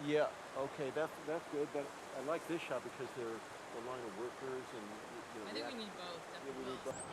Yeah, okay, that's good, but I like this shot because they're the line of workers and I the think we act. need both, Yeah, we definitely need both. both.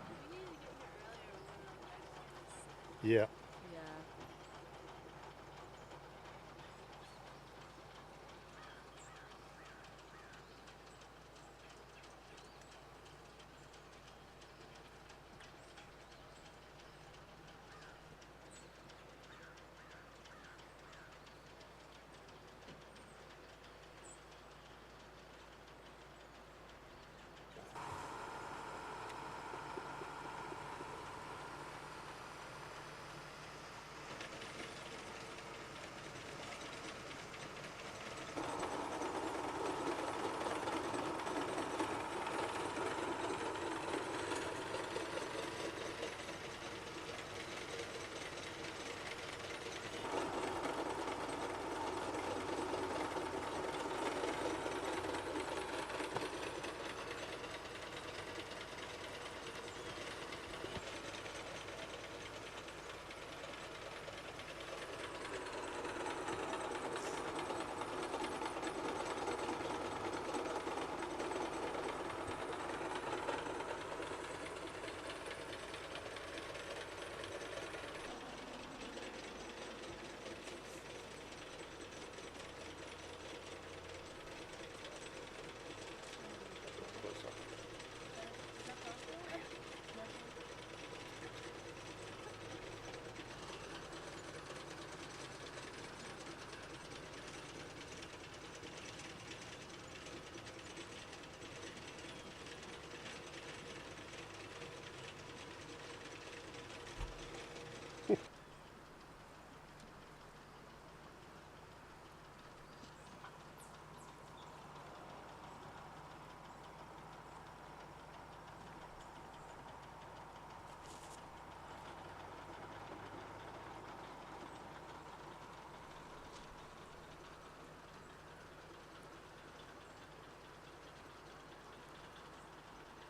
We needed to get here earlier. We went on Magnolis. Yeah. Yeah.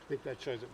I think that shows it.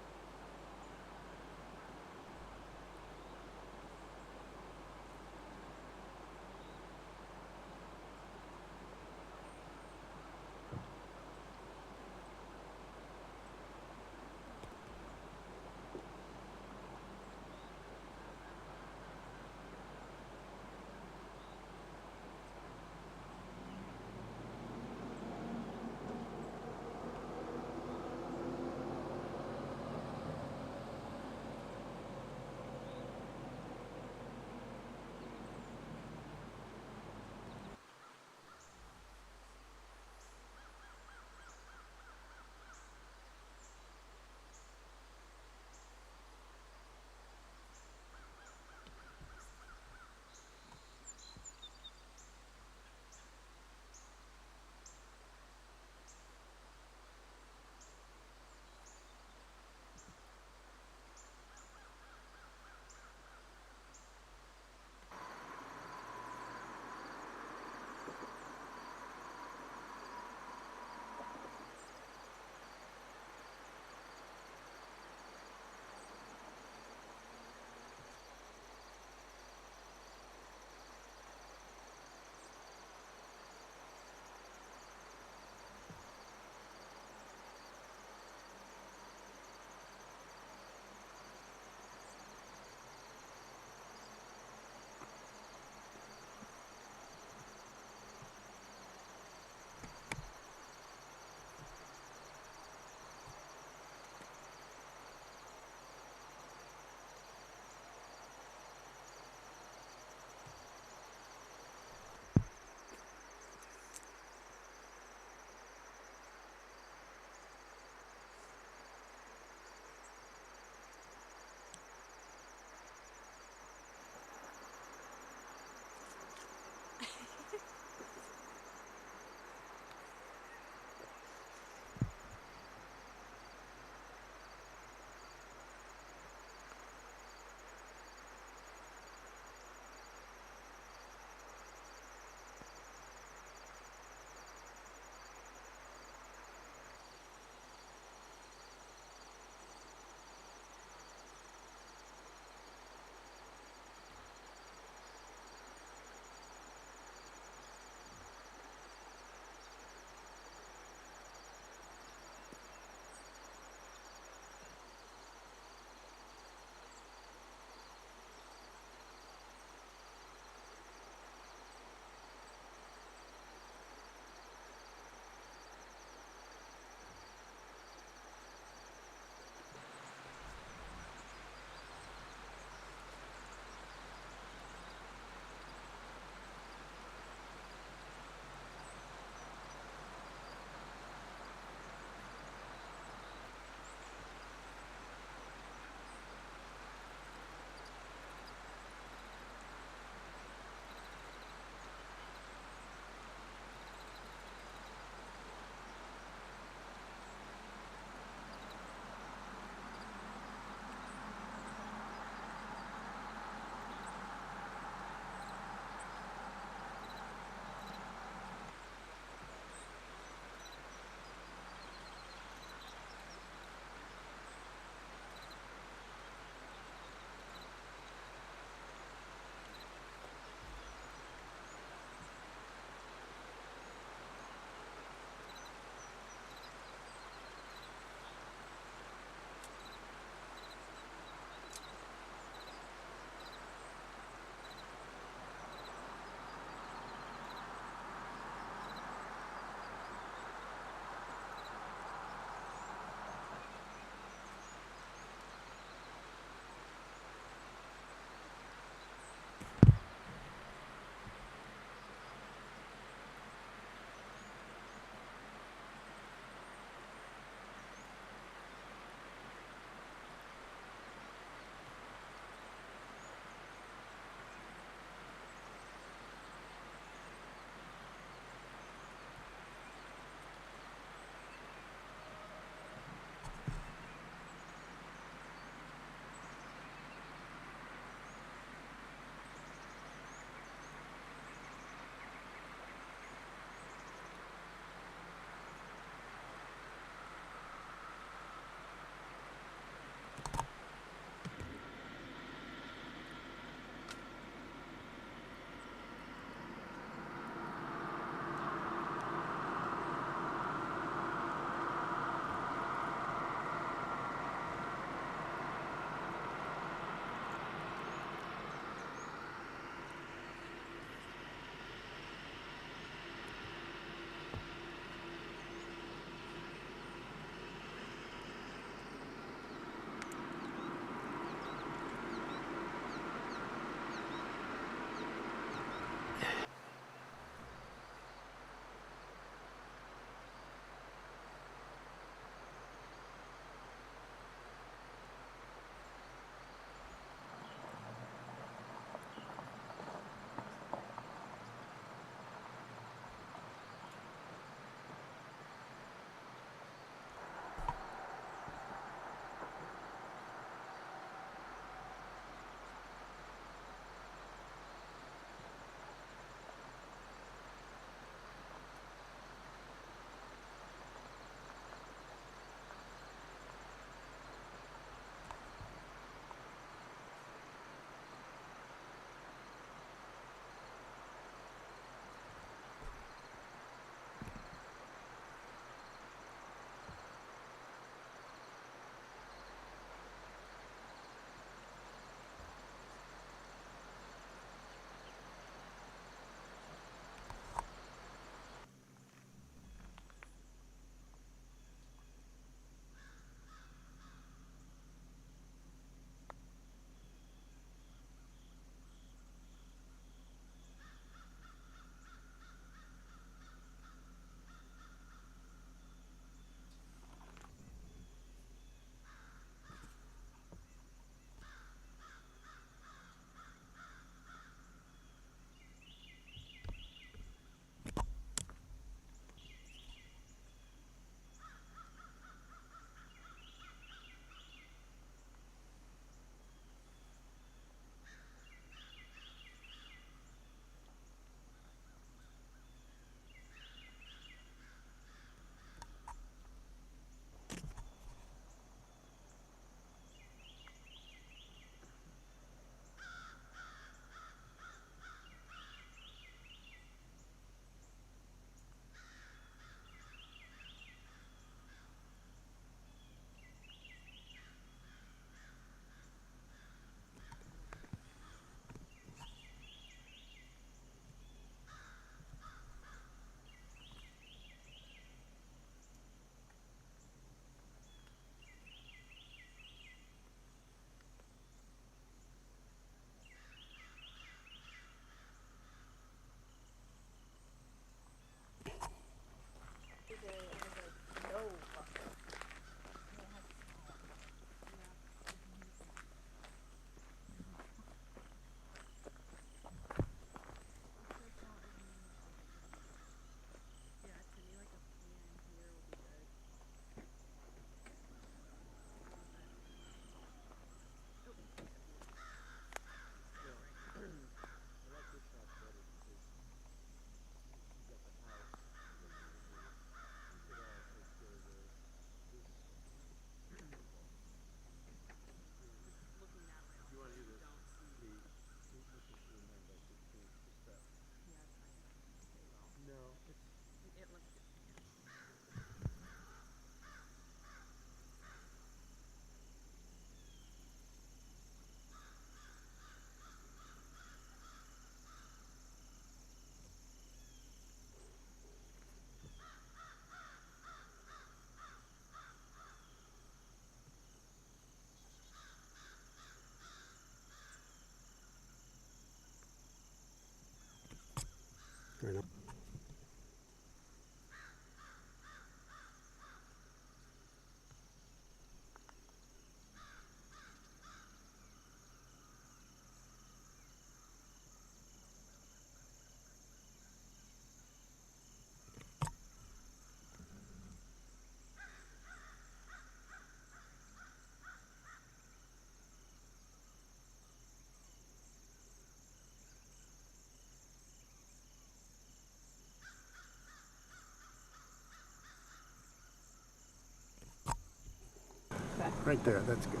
Right there, that's good.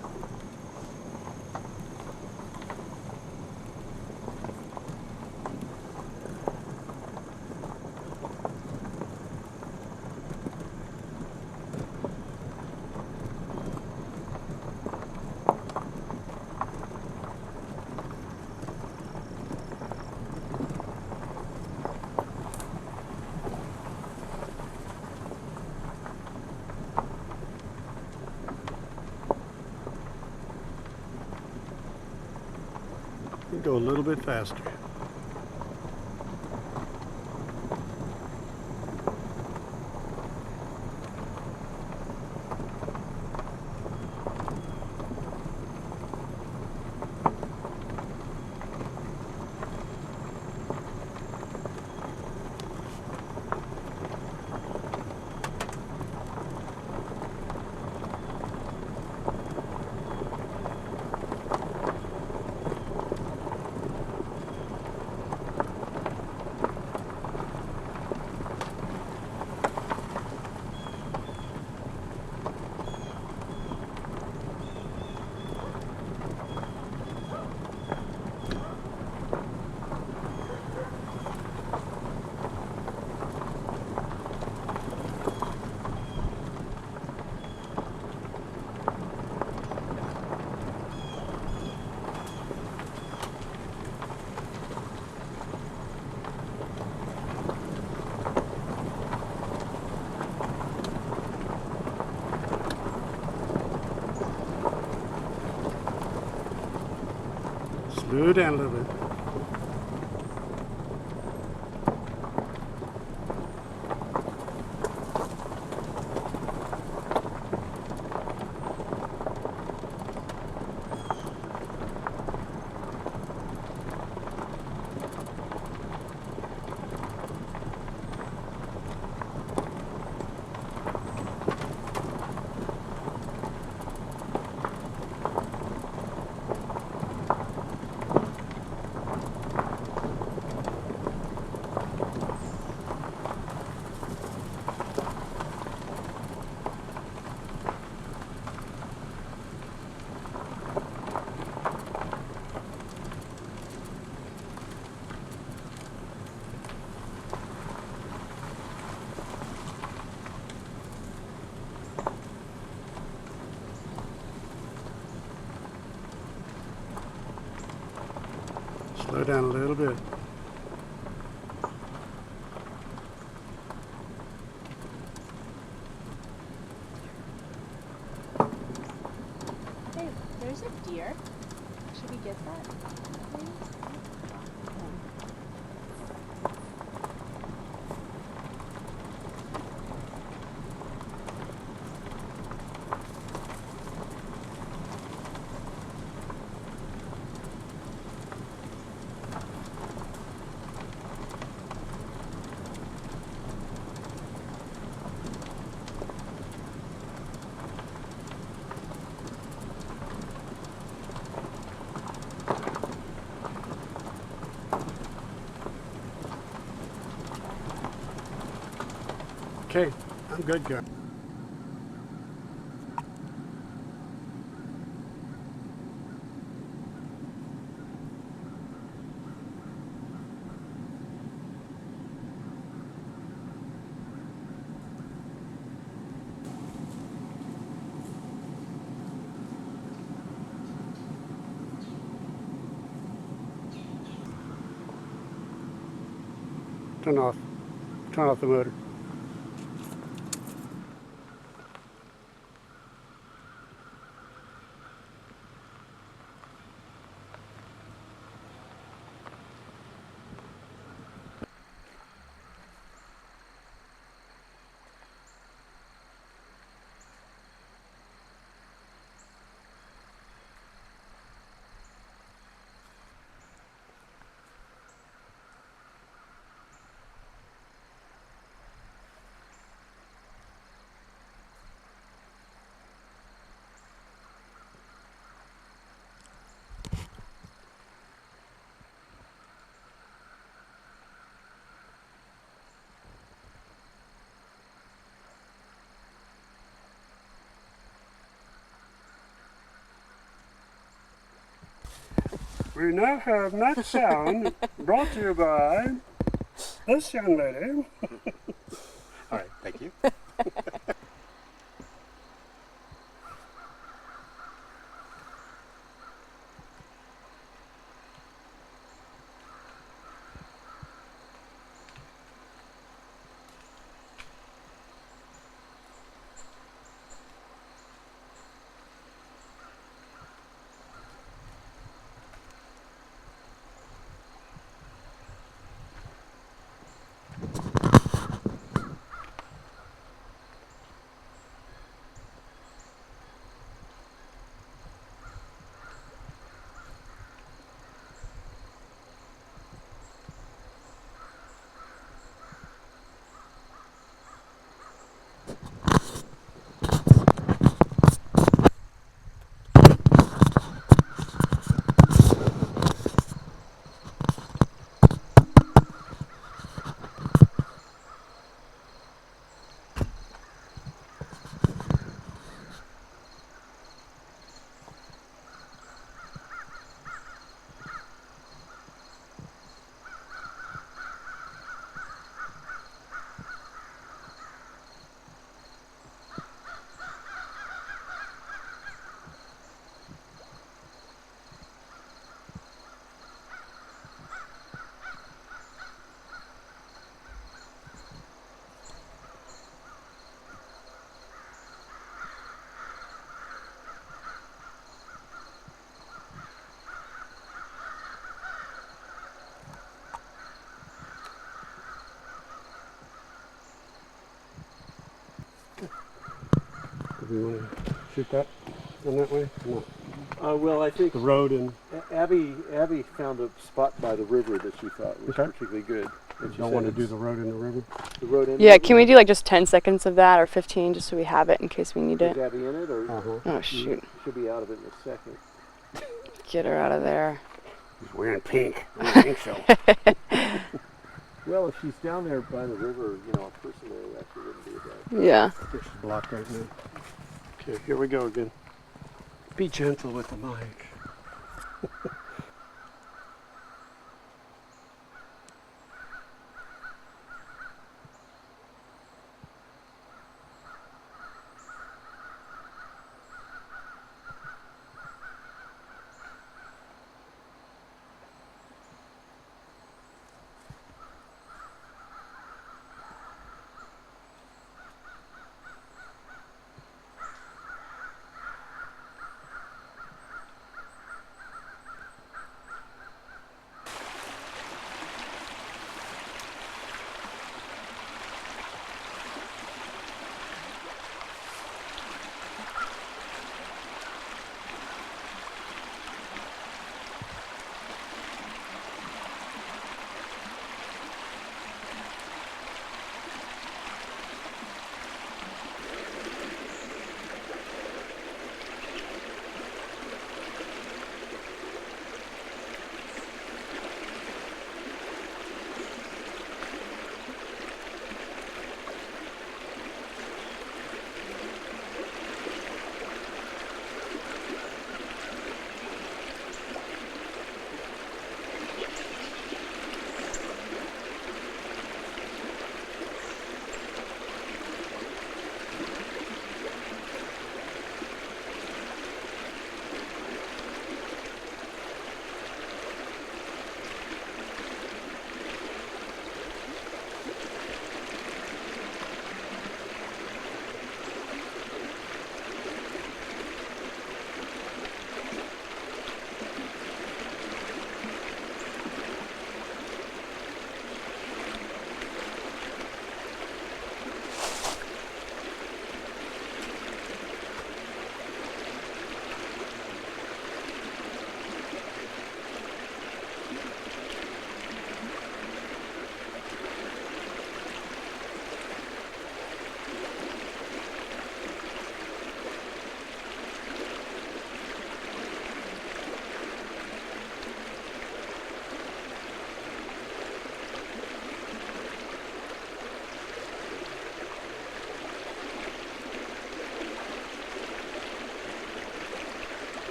You go a little bit faster. Slow down a little bit. Slow down a little bit. Hey, there's a deer. Should we get that, please? Okay, I'm good, guys. Turn off. Turn off the motor. We now have next sound brought to you by this young lady. All right, thank you. Do you want to shoot that in that way? No. Well, I think The road and Abby found a spot by the river that she thought was Okay. particularly good. And she don't said want to do it's the road in the river. the road in. Yeah, the can we do like just 10 seconds of that or 15 just so we have it in case we need Is it? Abby in it, or Oh, shoot. she'll be out of it in a second? Get her out of there. He's wearing pink. I think so. Well, if she's down there by the river, a person there actually wouldn't be a bad. Yeah. I think she's blocked right now. Okay, here we go again. Be gentle with the mic.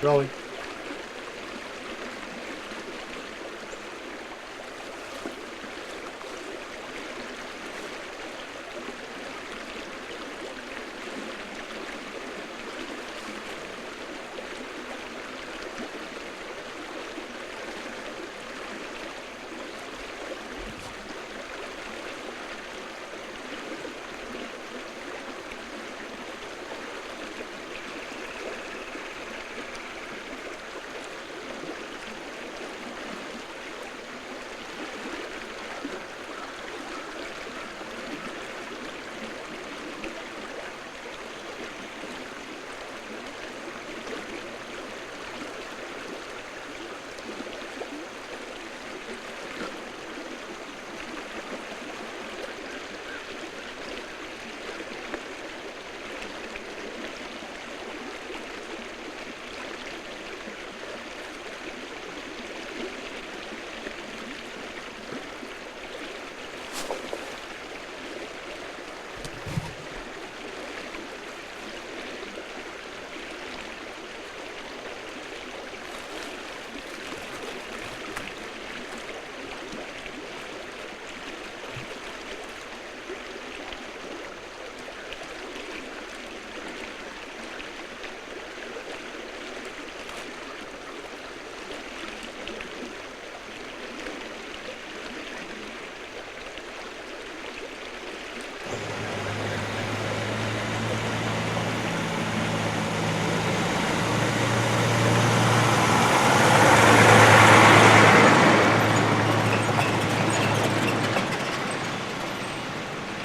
Rolling.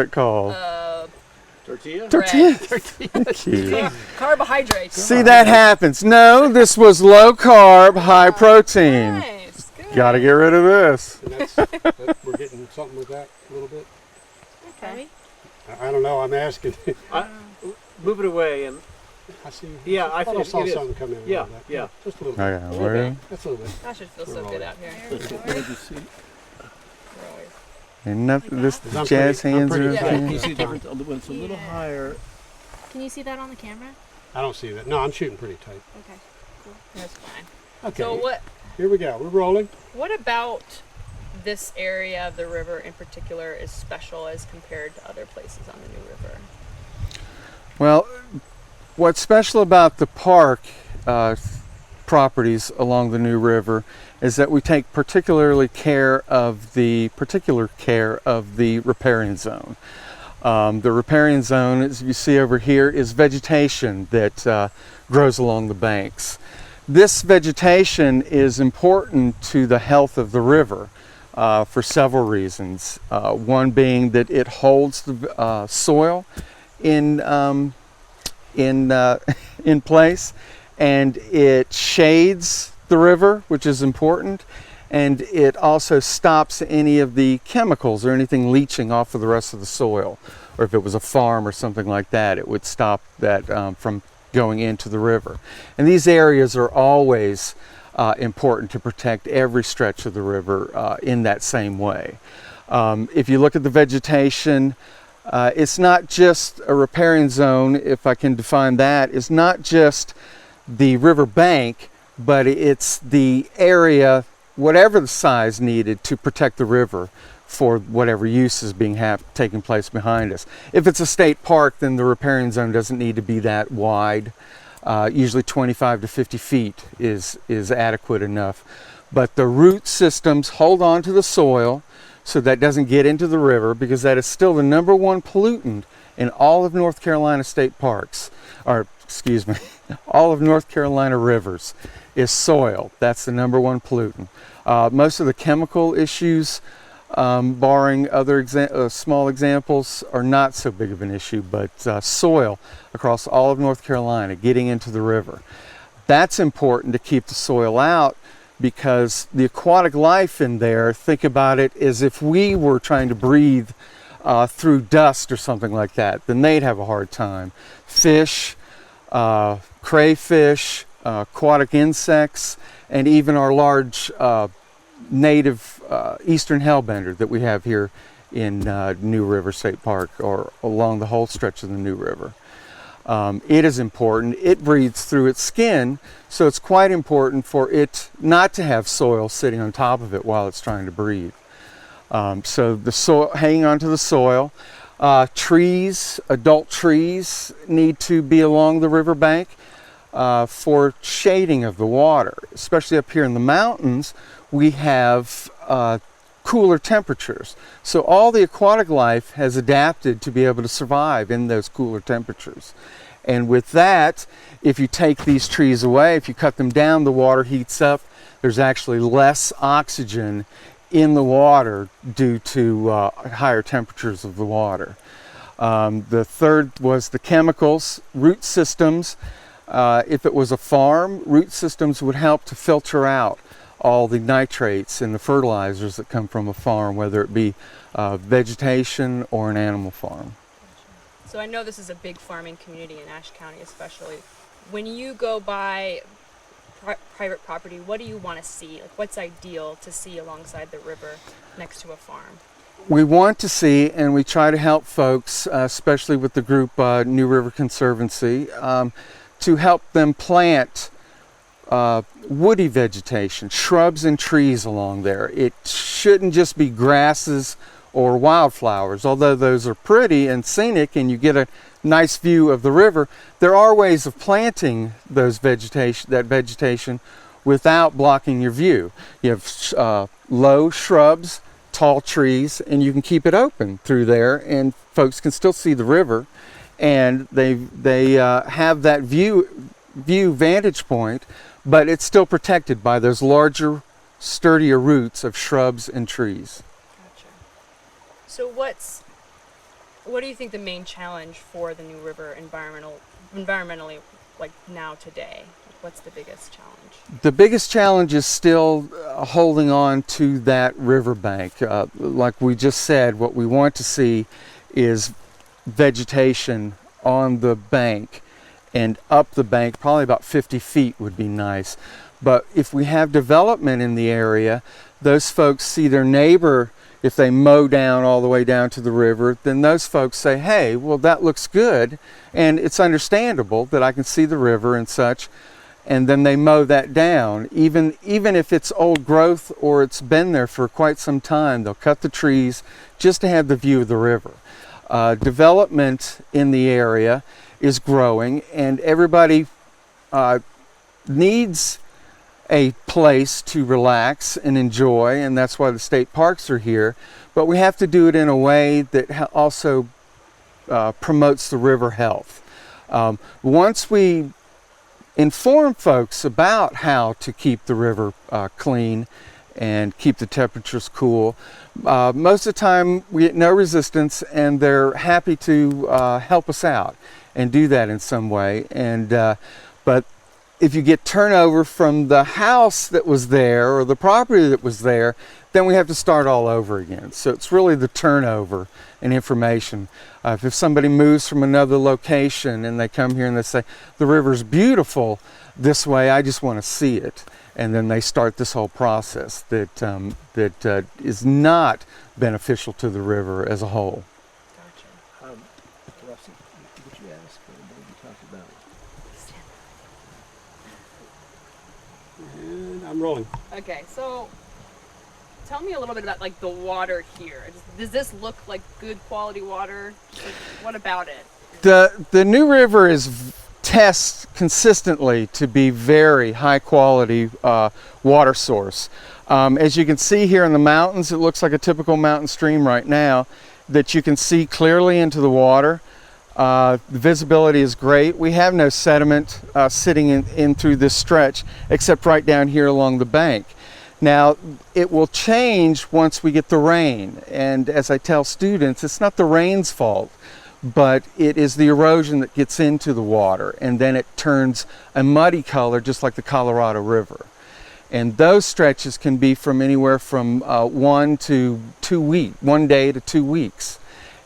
It called Tortilla? tortilla. Bread. Thank you. Carbohydrates. See, that happens. No, this was low carb, high protein. Nice. Good. Got to get rid of this. And we're getting something with that a little bit. Okay. I don't know. I'm asking. Move it away and I see. Yeah, I thought think saw it is. something come in. Yeah, like that. yeah. Just a little bit. Okay, where? That's a little bit. I should feel so good out here. What did you see? Right. And nothing, this I'm jazz pretty- I'm hands pretty are tight. Yeah, okay. you see the difference when it's a little Yeah. higher. Can you see that on the camera? I don't see that. No, I'm shooting pretty tight. Okay. That's fine. Okay. So Here we go. We're rolling. what about this area of the river in particular is special as compared to other places on the New River? Well, what's special about the park properties along the New River is that we take particular care of the riparian zone. The riparian zone, as you see over here, is vegetation that grows along the banks. This vegetation is important to the health of the river for several reasons. One being that it holds the soil in place, and it shades the river, which is important, and it also stops any of the chemicals or anything leaching off of the rest of the soil. Or if it was a farm or something like that, it would stop that from going into the river. And these areas are always important to protect every stretch of the river in that same way. If you look at the vegetation, it's not just a riparian zone, if I can define that. It's not just the river bank, but it's the area, whatever the size needed to protect the river for whatever use is taking place behind us. If it's a state park, then the riparian zone doesn't need to be that wide. Usually 25 to 50 feet is adequate enough. But the root systems hold on to the soil so that doesn't get into the river, because that is still the #1 pollutant in all of North Carolina state parks, or excuse me, all of North Carolina rivers is soil. That's the #1 pollutant. Most of the chemical issues, barring other small examples, are not so big of an issue, but soil across all of North Carolina getting into the river. That's important to keep the soil out, because the aquatic life in there, think about it as if we were trying to breathe through dust or something like that, then they'd have a hard time. Fish, crayfish, aquatic insects, and even our large native eastern hellbender that we have here in New River State Park, or along the whole stretch of the New River. It is important. It breathes through its skin, so it's quite important for it not to have soil sitting on top of it while it's trying to breathe. So the soil, hanging onto the soil. Trees, adult trees, need to be along the riverbank for shading of the water. Especially up here in the mountains, we have cooler temperatures. So all the aquatic life has adapted to be able to survive in those cooler temperatures. And with that, if you take these trees away, if you cut them down, the water heats up. There's actually less oxygen in the water due to higher temperatures of the water. The third was the chemicals, root systems. If it was a farm, root systems would help to filter out all the nitrates and the fertilizers that come from a farm, whether it be vegetation or an animal farm. So I know this is a big farming community in Ashe County especially. When you go by private property, what do you want to see? Like, what's ideal to see alongside the river next to a farm? We want to see, and we try to help folks, especially with the group New River Conservancy, to help them plant woody vegetation, shrubs and trees along there. It shouldn't just be grasses or wildflowers, although those are pretty and scenic and you get a nice view of the river. There are ways of planting those vegetation without blocking your view. You have low shrubs, tall trees, and you can keep it open through there, and folks can still see the river, and they have that vantage point, but it's still protected by those larger, sturdier roots of shrubs and trees. Gotcha. So what do you think the main challenge for the New River environmentally, like now today? What's the biggest challenge? The biggest challenge is still holding on to that riverbank. Like we just said, what we want to see is vegetation on the bank and up the bank. Probably about 50 feet would be nice. But if we have development in the area, those folks see their neighbor, if they mow down all the way down to the river, then those folks say, hey, well, that looks good, and it's understandable that I can see the river and such, and then they mow that down. Even if it's old growth or it's been there for quite some time, they'll cut the trees just to have the view of the river. Development in the area is growing, and everybody needs a place to relax and enjoy, and that's why the state parks are here. But we have to do it in a way that also promotes the river health. Once we inform folks about how to keep the river clean and keep the temperatures cool, most of the time we get no resistance, and they're happy to help us out and do that in some way. But if you get turnover from the house that was there or the property that was there, then we have to start all over again. So it's really the turnover and information. If somebody moves from another location and they come here and they say, the river's beautiful this way, I just want to see it. And then they start this whole process that is not beneficial to the river as a whole. Gotcha. Rusty, would you ask what you talked about? And I'm rolling. Okay, so tell me a little bit about like the water here. Does this look like good quality water? Like, what about it? The New River tests consistently to be very high quality water source. As you can see here in the mountains, it looks like a typical mountain stream right now that you can see clearly into the water. The visibility is great. We have no sediment sitting in through this stretch except right down here along the bank. Now, it will change once we get the rain, and as I tell students, it's not the rain's fault, but it is the erosion that gets into the water, and then it turns a muddy color just like the Colorado River. And those stretches can be from anywhere from 1 to 2 weeks, 1 day to 2 weeks.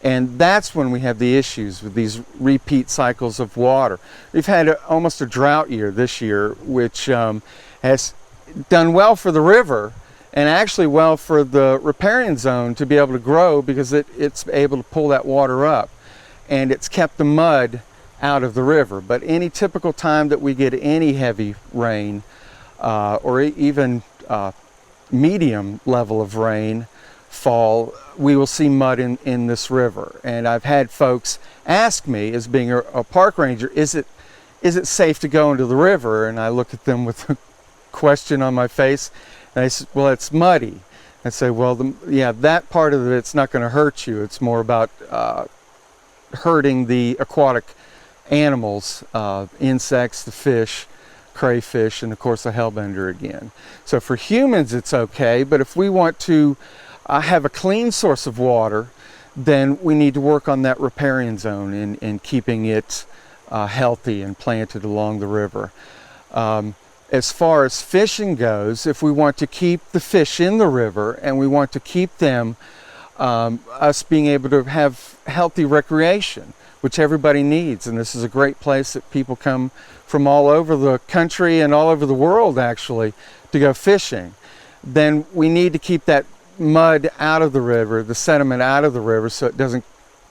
And that's when we have the issues with these repeat cycles of water. We've had almost a drought year this year, which has done well for the river and actually well for the riparian zone to be able to grow, because it's able to pull that water up, and it's kept the mud out of the river. But any typical time that we get any heavy rain or even medium level of rain fall, we will see mud in this river. And I've had folks ask me, as being a park ranger, is it safe to go into the river? And I look at them with a question on my face, and I said, well, it's muddy. I say, well, yeah, that part of it's not going to hurt you. It's more about hurting the aquatic animals, insects, the fish, crayfish, and of course a hellbender again. So for humans it's okay, but if we want to have a clean source of water, then we need to work on that riparian zone and keeping it healthy and planted along the river. As far as fishing goes, if we want to keep the fish in the river and we want to keep them, us being able to have healthy recreation, which everybody needs, and this is a great place that people come from all over the country and all over the world actually to go fishing, then we need to keep that mud out of the river, the sediment out of the river, so it doesn't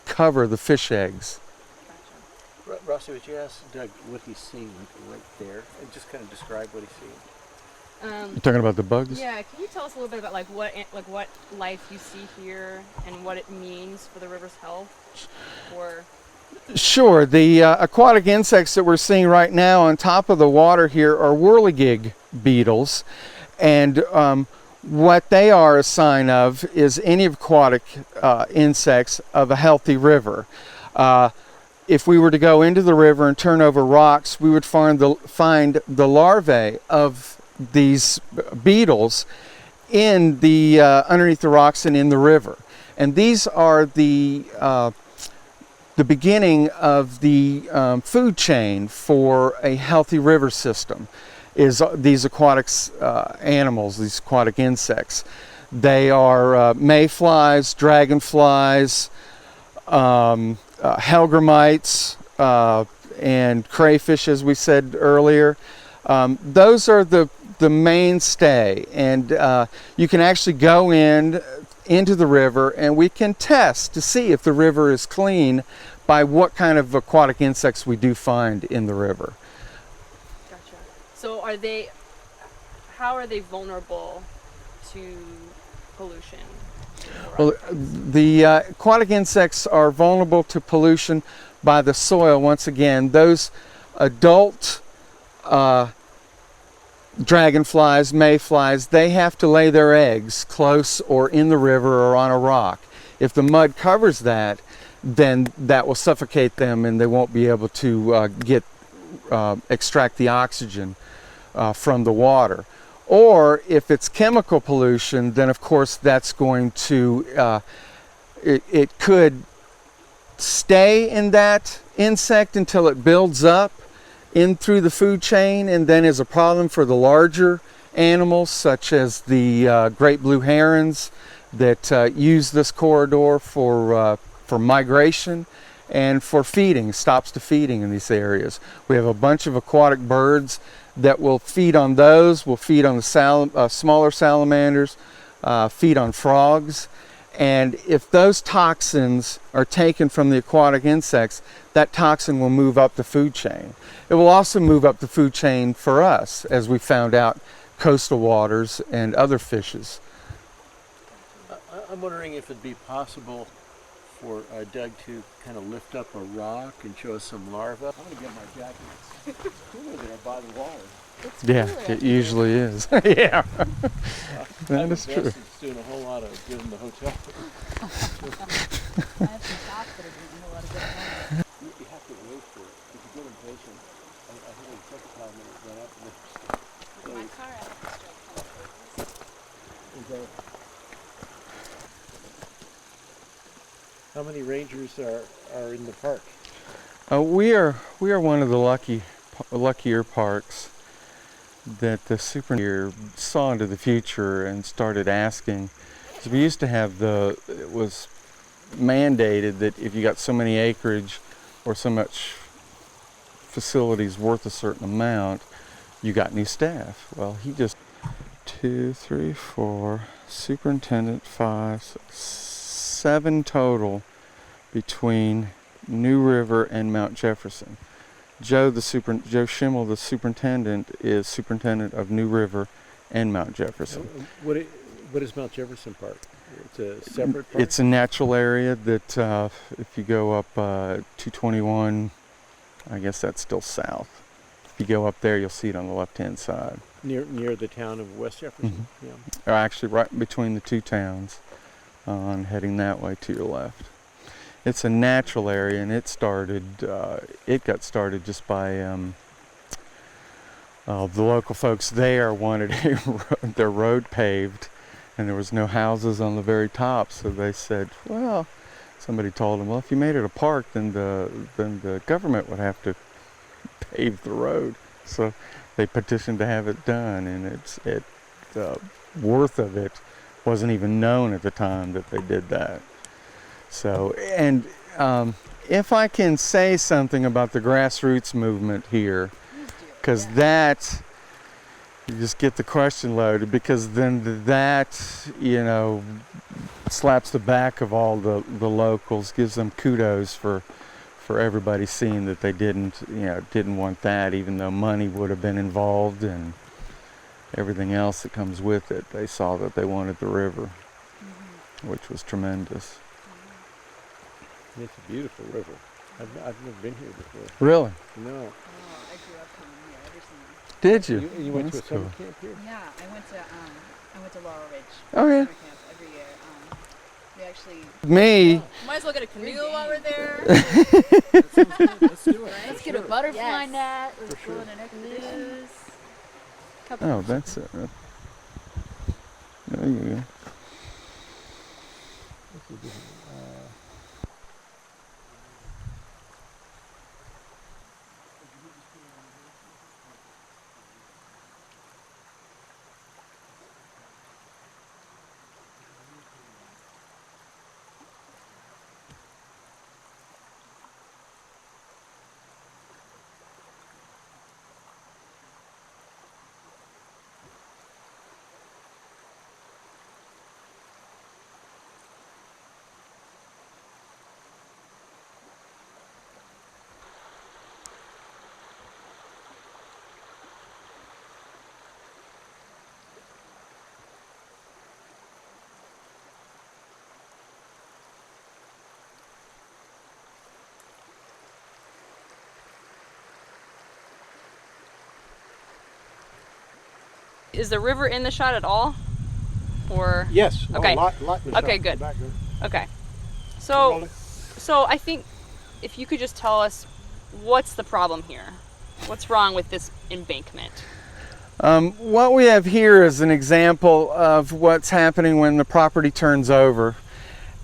cover the fish eggs. Rossi, would you ask Doug what he's seeing right there, and just kind of describe what he's seeing? You're talking about the bugs? Yeah, can you tell us a little bit about what life you see here and what it means for the river's health? Or Sure. The aquatic insects that we're seeing right now on top of the water here are whirligig beetles, and what they are a sign of is any aquatic insects of a healthy river. If we were to go into the river and turn over rocks, we would find the larvae of these beetles in the underneath the rocks and in the river, and these are the beginning of the food chain for a healthy river system. Is these aquatic animals, these aquatic insects. They are mayflies, dragonflies, hellgrammites, and crayfish, as we said earlier. Those are the mainstay, and you can actually go into the river, and we can test to see if the river is clean by what kind of aquatic insects we do find in the river. gotcha. So how are they vulnerable to pollution? Well, the aquatic insects are vulnerable to pollution by the soil. Once again, those adult dragonflies, mayflies, they have to lay their eggs close or in the river or on a rock. If the mud covers that, then that will suffocate them and they won't be able to extract the oxygen from the water. Or if it's chemical pollution, then of course that's going to, it could stay in that insect until it builds up in through the food chain, and then is a problem for the larger animals such as the great blue herons that use this corridor for migration and for feeding, stops to feeding in these areas. We have a bunch of aquatic birds that will feed on those, will feed on the smaller salamanders, feed on frogs. And if those toxins are taken from the aquatic insects, that toxin will move up the food chain. It will also move up the food chain for us, as we found out, coastal waters and other fishes. I'm wondering if it'd be possible for Doug to kind of lift up a rock and show us some larvae. I'm going to get my jacket. It's cooler there by the water. It's Yeah, cooler it up here. usually is. Yeah, that I'm is true. invested in doing a whole lot of good in the hotel. I have some socks that are doing a whole lot of good at home. You have to wait for it. If you get impatient, I think it took 5 minutes to run up and My car, I have to strike 10 pages. How many rangers are in the park? We are one of the luckier parks that the superintendent here saw into the future and started asking. So we used to have it was mandated that if you got so many acreage or so much facilities worth a certain amount, you got new staff. Well, he just 2, 3, 4, superintendent 5, 6, 7 total between New River, and Mount Jefferson. Joe Schimmel, the superintendent, is superintendent of New River and Mount Jefferson. What is Mount Jefferson Park? It's a separate park? It's a natural area that if you go up 221, I guess that's still south. If you go up there, you'll see it on the left-hand side. Near the town of West Jefferson? Mhm. Yeah. Or actually right between the two towns, heading that way to your left. It's a natural area, and it got started just by the local folks there wanted their road paved, and there was no houses on the very top, so they said, well, somebody told them, well, if you made it a park, then the government would have to pave the road. So they petitioned to have it done, and the worth of it wasn't even known at the time that they did that. So, and if I can say something about the grassroots movement here, because that, you just get the question loaded, because then that, slaps the back of all the locals, gives them kudos for everybody seeing that they didn't want that, even though money would have been involved and everything else that comes with it. They saw that they wanted the river, which was tremendous. It's a beautiful river. I've never been here before. Really? No. Oh, I grew up coming here every summer. Did you? You went to a That's summer cool. camp here? Yeah, I went to Laurel Ridge. Oh, yeah. Summer camp every year. We actually Me, Might as well get a canoe while we're there. Let's do it. let's get a butterfly Yes. net. Let's For go sure. on an expedition. oh, that's it. There you go. Is the river in the shot at all? Or Yes. Okay. A lot in the Okay, shot. good. Back there. okay. Rolling. So I think if you could just tell us what's the problem here? What's wrong with this embankment? What we have here is an example of what's happening when the property turns over,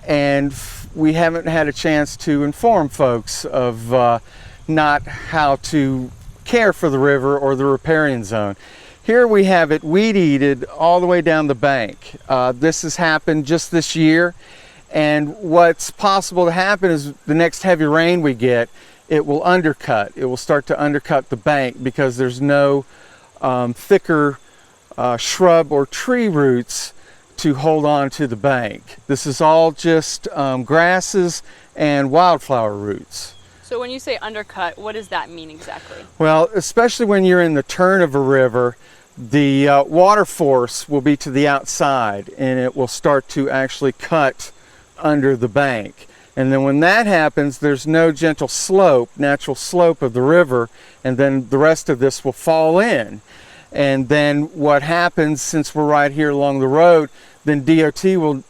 and we haven't had a chance to inform folks of not how to care for the river or the riparian zone. Here we have it weed-eated all the way down the bank. This has happened just this year, and what's possible to happen is the next heavy rain we get, it will undercut. It will start to undercut the bank because there's no thicker shrub or tree roots to hold on to the bank. This is all just grasses and wildflower roots. So when you say undercut, what does that mean exactly? Well, especially when you're in the turn of a river, the water force will be to the outside, and it will start to actually cut under the bank. And then when that happens, there's no gentle slope, natural slope of the river, and then the rest of this will fall in. And then what happens, since we're right here along the road, then DOT will,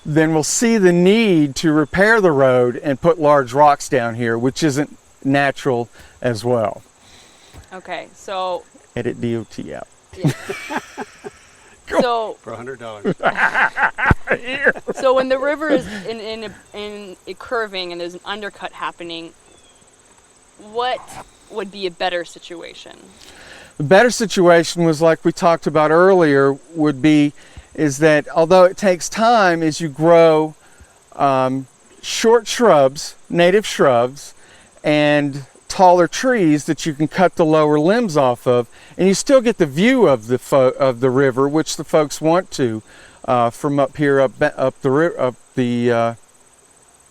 then we'll see the need to repair the road and put large rocks down here, which isn't natural as well. Okay, so Edit DOT out. so For $100. so when the river is in a curving and there's an undercut happening, what would be a better situation? The better situation was, like we talked about earlier, is that although it takes time as you grow short shrubs, native shrubs, and taller trees that you can cut the lower limbs off of, and you still get the view of the river, which the folks want to from up here, up the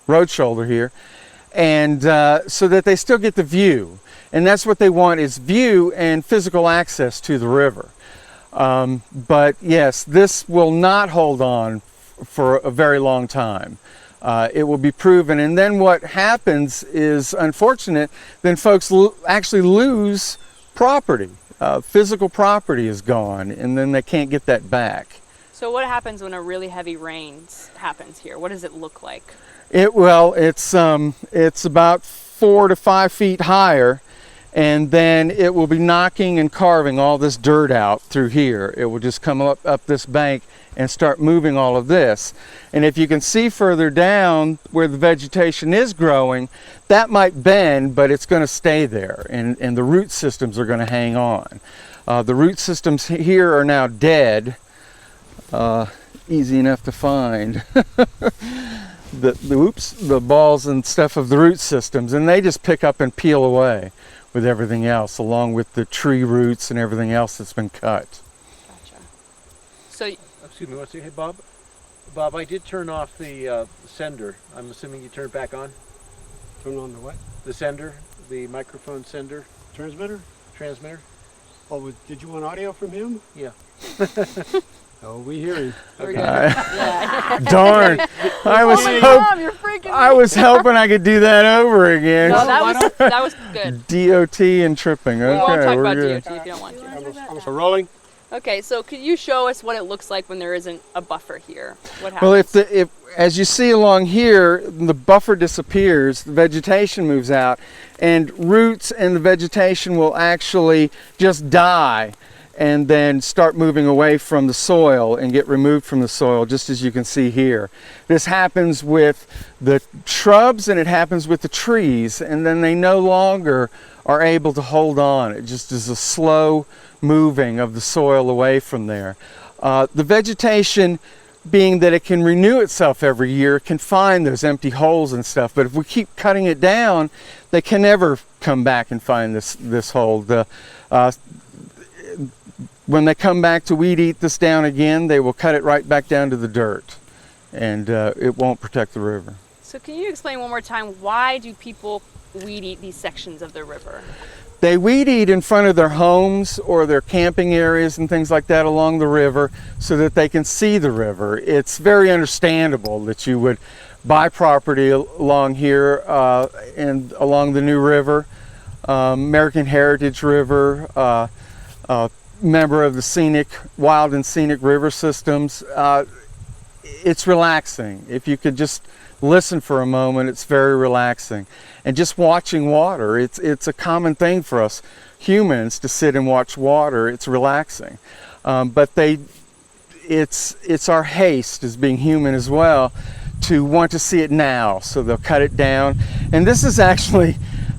road shoulder here, and so that they still get the view. And that's what they want, is view and physical access to the river. But yes, this will not hold on for a very long time. It will be proven, and then what happens is, unfortunate, then folks actually lose property. Physical property is gone, and then they can't get that back. So what happens when a really heavy rain happens here? What does it look like? It's about 4 to 5 feet higher, and then it will be knocking and carving all this dirt out through here. It will just come up this bank and start moving all of this. And if you can see further down where the vegetation is growing, that might bend, but it's going to stay there, and the root systems are going to hang on. The root systems here are now dead. Easy enough to find. the balls and stuff of the root systems, and they just pick up and peel away with everything else, along with the tree roots and everything else that's been cut. Gotcha. So, Excuse me, one second. Hey, Bob. Bob, I did turn off the sender. I'm assuming you turned it back on? Turn on the what? The sender, the microphone sender, Transmitter? transmitter? Oh, did you want audio from him? Yeah. Oh, we hear him. we're Okay. good. Darn! I was Mom, you're freaking I was hoping I could do that over again. No, that was good. DOT and tripping. Okay, We won't talk we're about good. DOT if you don't want to. So rolling. Okay, so could you show us what it looks like when there isn't a buffer here? What happens? Well, if as you see along here, the buffer disappears, the vegetation moves out, and roots and the vegetation will actually just die and then start moving away from the soil and get removed from the soil, just as you can see here. This happens with the shrubs and it happens with the trees, and then they no longer are able to hold on. It just is a slow moving of the soil away from there. The vegetation, being that it can renew itself every year, can find those empty holes and stuff, but if we keep cutting it down, they can never come back and find this hole. When they come back to weed eat this down again, they will cut it right back down to the dirt, and it won't protect the river. So can you explain one more time, why do people weed eat these sections of the river? They weed eat in front of their homes or their camping areas and things like that along the river so that they can see the river. It's very understandable that you would buy property along here and along the New River, American Heritage River, member of the Wild and Scenic River Systems. It's relaxing. If you could just listen for a moment, it's very relaxing. And just watching water, it's a common thing for us humans to sit and watch water. It's relaxing. But it's our haste as being human as well to want to see it now, so they'll cut it down. And this is actually,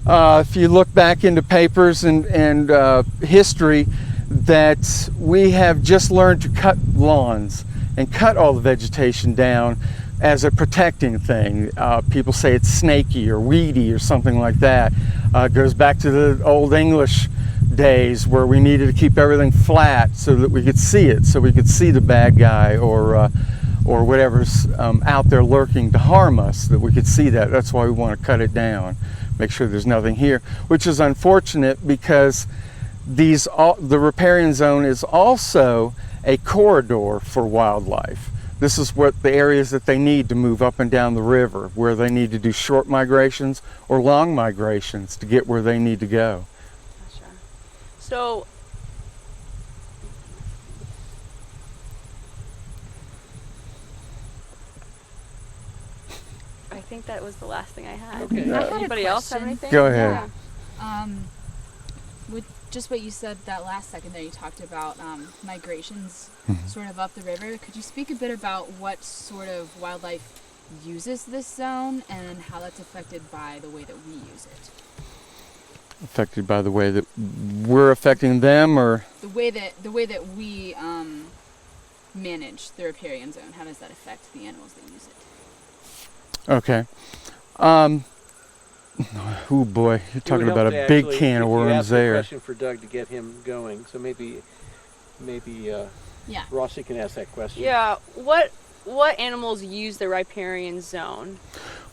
if you look back into papers and history, that we have just learned to cut lawns and cut all the vegetation down as a protecting thing. People say it's snaky or weedy or something like that. It goes back to the old English days where we needed to keep everything flat so that we could see it, so we could see the bad guy or whatever's out there lurking to harm us, that we could see that. That's why we want to cut it down, make sure there's nothing here, which is unfortunate because the riparian zone is also a corridor for wildlife. This is what the areas that they need to move up and down the river, where they need to do short migrations or long migrations to get where they need to go. Gotcha. So, I think that was the last thing I had. Okay. I had a Anybody else have question. anything? Go ahead. With just what you said that last second there, you talked about migrations sort of up the river. Could you speak a bit about what sort of wildlife uses this zone and how that's affected by the way that we use it? Affected by the way that we're affecting them, or The way that we manage the riparian zone, how does that affect the animals that use it? okay. Oh boy, you're talking It would about help a to big actually, can of if you worms ask a there. question for Doug to get him going. So maybe Yeah. Rossi can ask that question. Yeah. What animals use the riparian zone?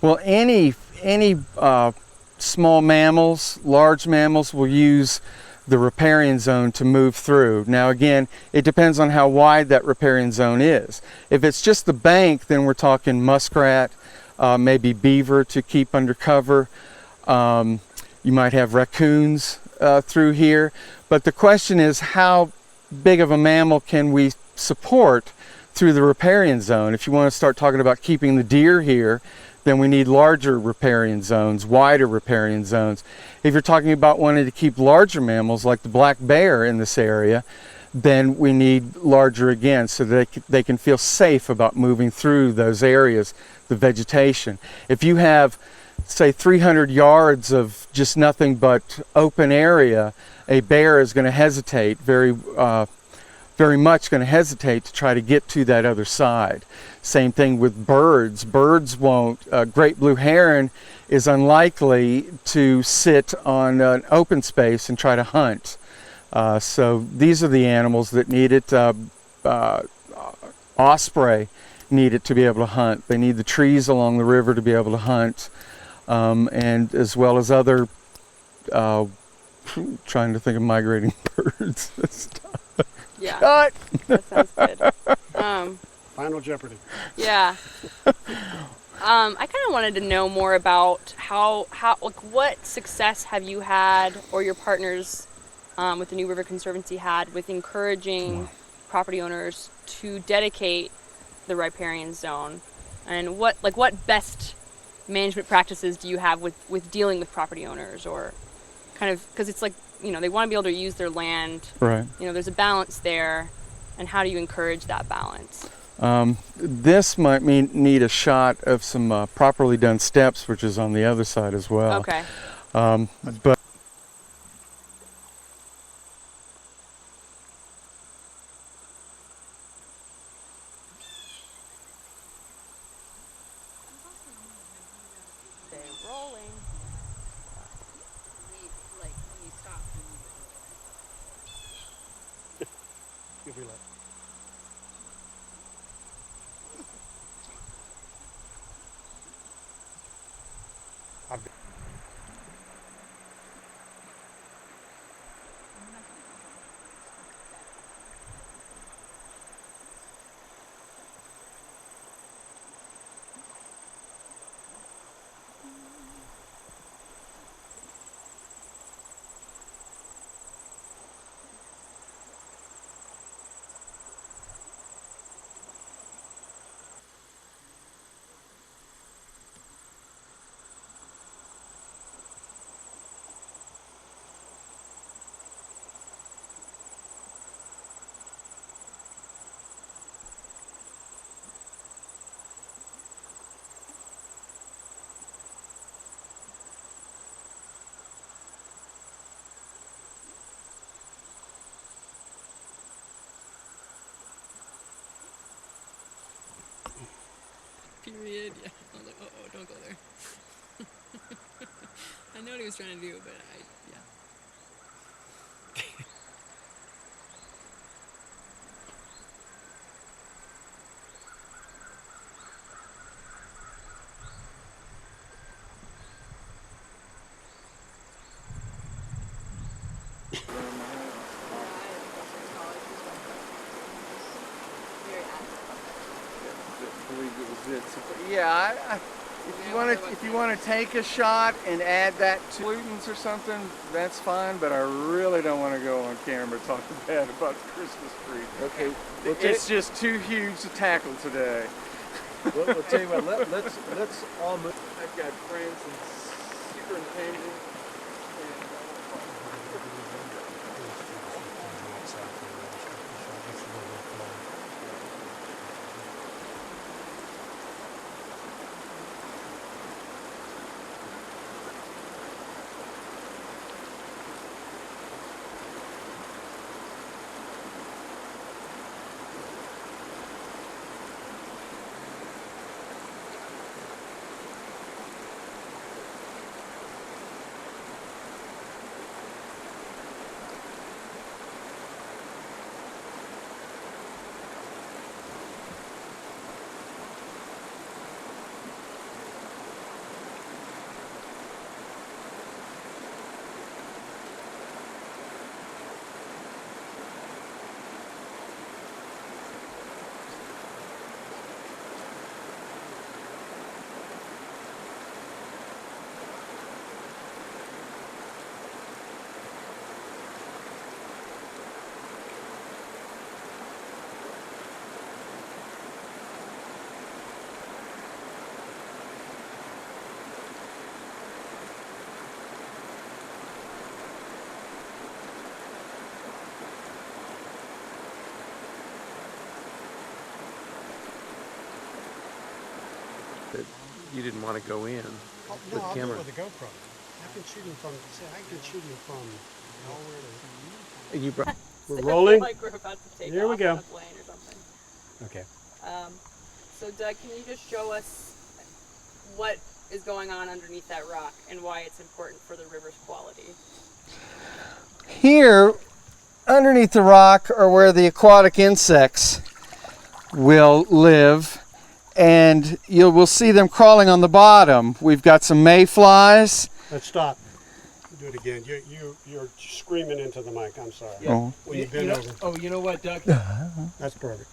Well, any small mammals, large mammals will use the riparian zone to move through. Now again, it depends on how wide that riparian zone is. If it's just the bank, then we're talking muskrat, maybe beaver to keep under cover. You might have raccoons through here. But the question is, how big of a mammal can we support through the riparian zone? If you want to start talking about keeping the deer here, then we need larger riparian zones, wider riparian zones. If you're talking about wanting to keep larger mammals like the black bear in this area, then we need larger again so that they can feel safe about moving through those areas, the vegetation. If you have, say, 300 yards of just nothing but open area, a bear is going to hesitate, very much going to hesitate to try to get to that other side. Same thing with birds. Birds won't, great blue heron is unlikely to sit on an open space and try to hunt. So these are the animals that need it. Osprey need it to be able to hunt. They need the trees along the river to be able to hunt. And as well as other, trying to think of migrating birds. Yeah, Cut! that sounds good. Final Jeopardy. Yeah. I kind of wanted to know more about how like what success have you had or your partners with the New River Conservancy had with encouraging property owners to dedicate the riparian zone, and what best management practices do you have with dealing with property owners, or kind of, because it's like, you know, they want to be able to use their land, Right. you know, there's a balance there, and how do you encourage that balance? This might need a shot of some properly done steps, which is on the other side as well. Okay. But You'll be like, Period. Yeah. I was like, oh, don't go there. I know what he was trying to do, but yeah. yeah, if you want to take a shot and add that to pollutants or something, that's fine. But I really don't want to go on camera talking bad about the Christmas tree. Okay, It's just too huge to tackle today. we'll tell you what. Let's all move. I've got friends and superintendent. that you didn't want to go in Oh, with no, I'll camera. do it with the GoPro. I can shoot him from. See, I can shoot him from nowhere to. And you brought, We're rolling. Like we're about to take Here we off go. on a plane or something. Okay. So Doug, can you just show us what is going on underneath that rock and why it's important for the river's quality? Here, underneath the rock, are where the aquatic insects will live, and you will see them crawling on the bottom. We've got some mayflies. Let's stop. Do it again. You're screaming into the mic. I'm sorry. Oh. When you bend over. oh, you know what, Doug? That's perfect.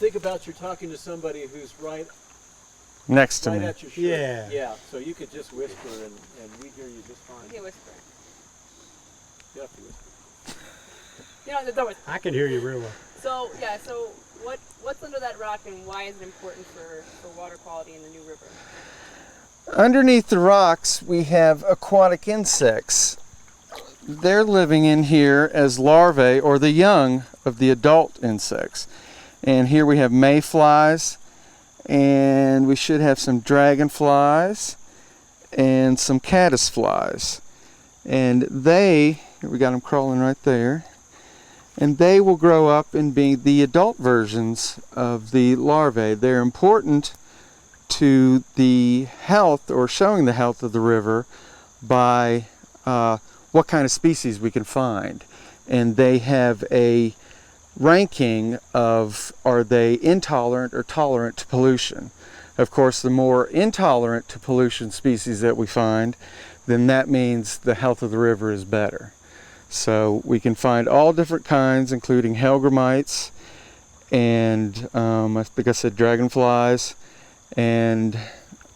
Think about you're talking to somebody who's right Next to right me. at your shirt. Yeah. Yeah. So you could just whisper, and we hear you just fine. You can whisper. You have to whisper. You know, don't whisper. I can hear you real well. So yeah, so what's under that rock and why is it important for water quality in the New River? Underneath the rocks, we have aquatic insects. They're living in here as larvae or the young of the adult insects. And here we have mayflies, and we should have some dragonflies and some caddisflies. And we got them crawling right there, and they will grow up and be the adult versions of the larvae. They're important to the health, or showing the health of the river, by what kind of species we can find. And they have a ranking of, are they intolerant or tolerant to pollution. Of course, the more intolerant to pollution species that we find, then that means the health of the river is better. So we can find all different kinds, including hellgrammites, and I think I said dragonflies, and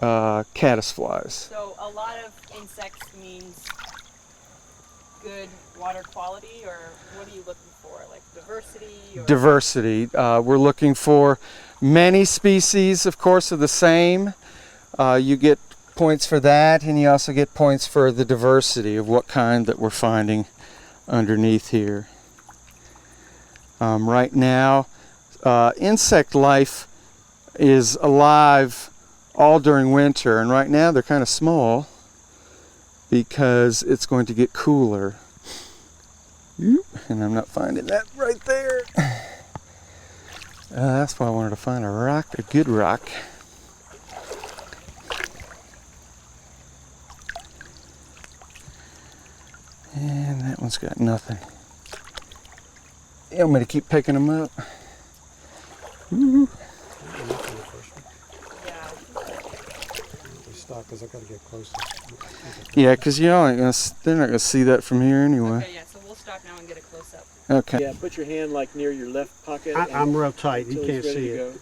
caddisflies. So a lot of insects means good water quality, or what are you looking for? Like diversity? Or? Diversity. We're looking for many species, of course, of the same. You get points for that, and you also get points for the diversity of what kind that we're finding underneath here. Right now, insect life is alive all during winter, and right now they're kind of small because it's going to get cooler. And I'm not finding that right there. That's why I wanted to find a rock, a good rock. And that one's got nothing. You want me to keep picking them up? Ooh. Yeah. Stop, because I got to get closer. Yeah, because they're not going to see that from here anyway. Okay, yeah. So we'll stop now and get a close up. Okay. Yeah, put your hand like near your left pocket. I'm real tight. You until can't he's ready see to it.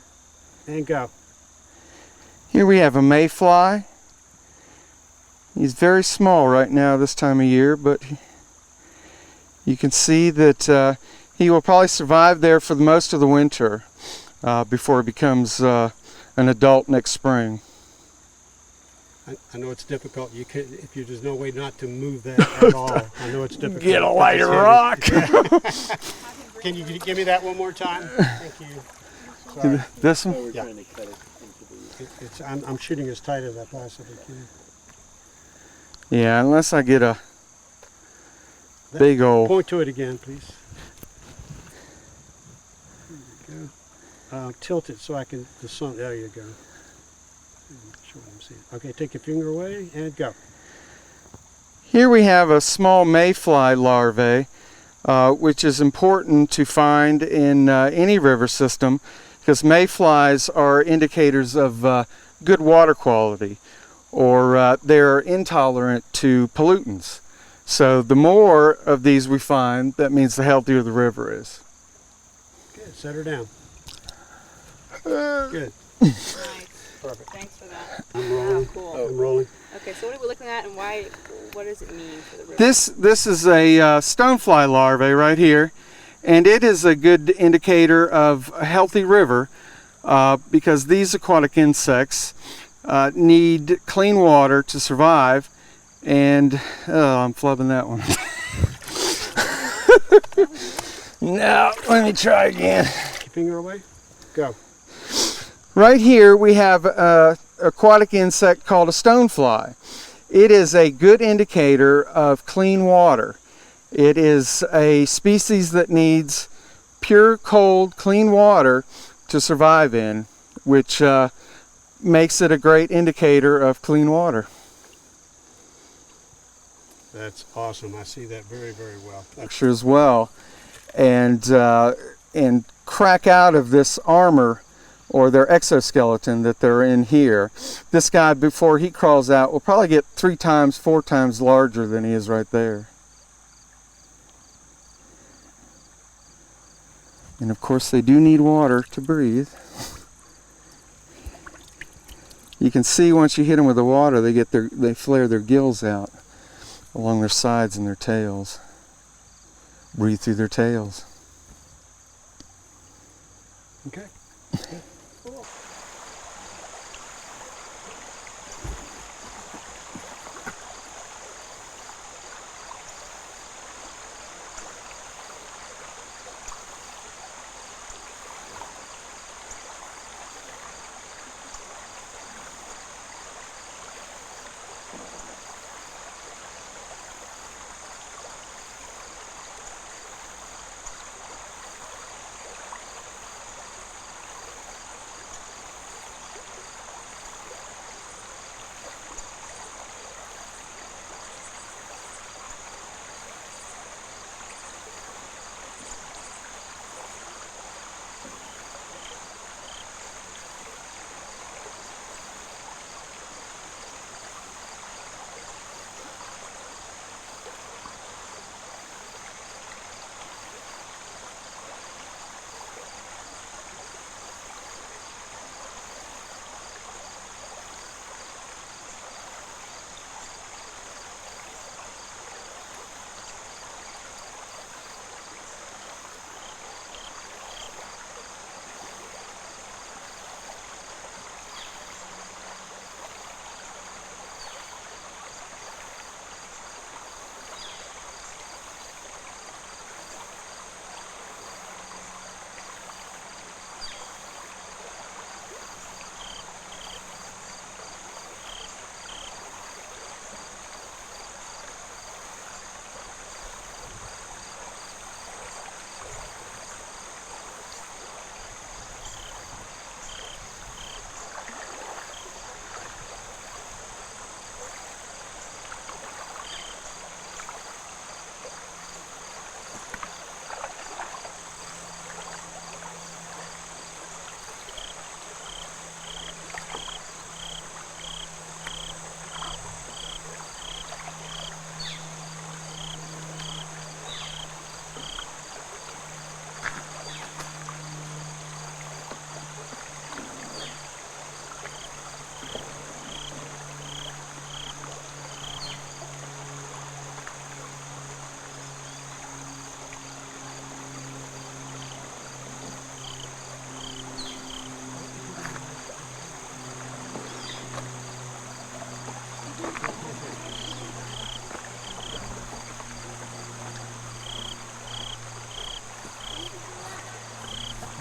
go. And go. Here we have a mayfly. He's very small right now this time of year, but you can see that he will probably survive there for the most of the winter before he becomes an adult next spring. I know it's difficult. You can, if you, there's no way not to move that at all. I know it's difficult. Get a It's lighter heavy. rock. Can you give me that one more time? Thank you. Sorry. This one? So we're Yeah. trying to cut it into the... I'm shooting as tight as I possibly can. Yeah, unless I get a big old... Point to it again, please. There you go. Tilt it so I can, the sun, there you go. Show what I'm seeing. Okay, take your finger away and go. Here we have a small mayfly larvae, which is important to find in any river system, because mayflies are indicators of good water quality, or they're intolerant to pollutants. So the more of these we find, that means the healthier the river is. Good, set her down. Good. Nice. Perfect. Thanks for that. I'm rolling. Wow, cool. I'm rolling. Okay, so what are we looking at, and why? What does it mean for the river? This is a stonefly larvae right here, and it is a good indicator of a healthy river because these aquatic insects need clean water to survive. And I'm flubbing that one. Now let me try again. Keep your finger away. Go. Right here we have a aquatic insect called a stonefly. It is a good indicator of clean water. It is a species that needs pure, cold, clean water to survive in, which makes it a great indicator of clean water. That's awesome. I see that very, very well. Picture as well, and crack out of this armor or their exoskeleton that they're in here. This guy, before he crawls out, will probably get 3 times, 4 times larger than he is right there. And of course they do need water to breathe. You can see once you hit them with the water, they flare their gills out along their sides and their tails. Breathe through their tails. Okay.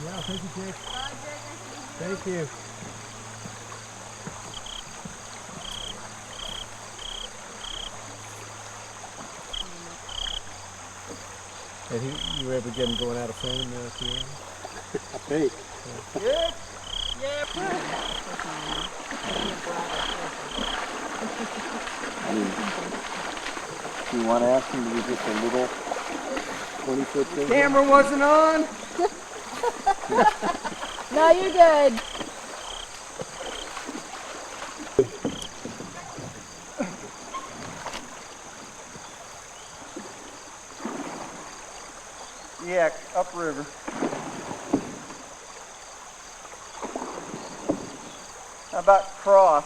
Yeah, thank you, Jake. Thank you. And you were able to get him going out of frame there at the end? I think. Do you want to ask him to be just a little 20-foot thing? Camera wasn't on. No, you're good. Yeah, upriver. How about cross?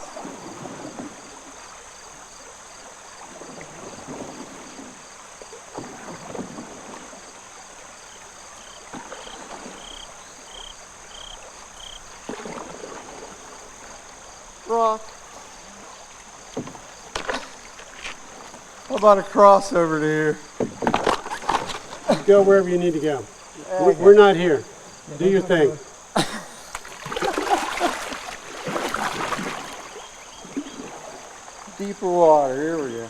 Rock. How about a cross over to here? Go wherever you need to go. We're not here. Do your thing. deeper water. Here we go.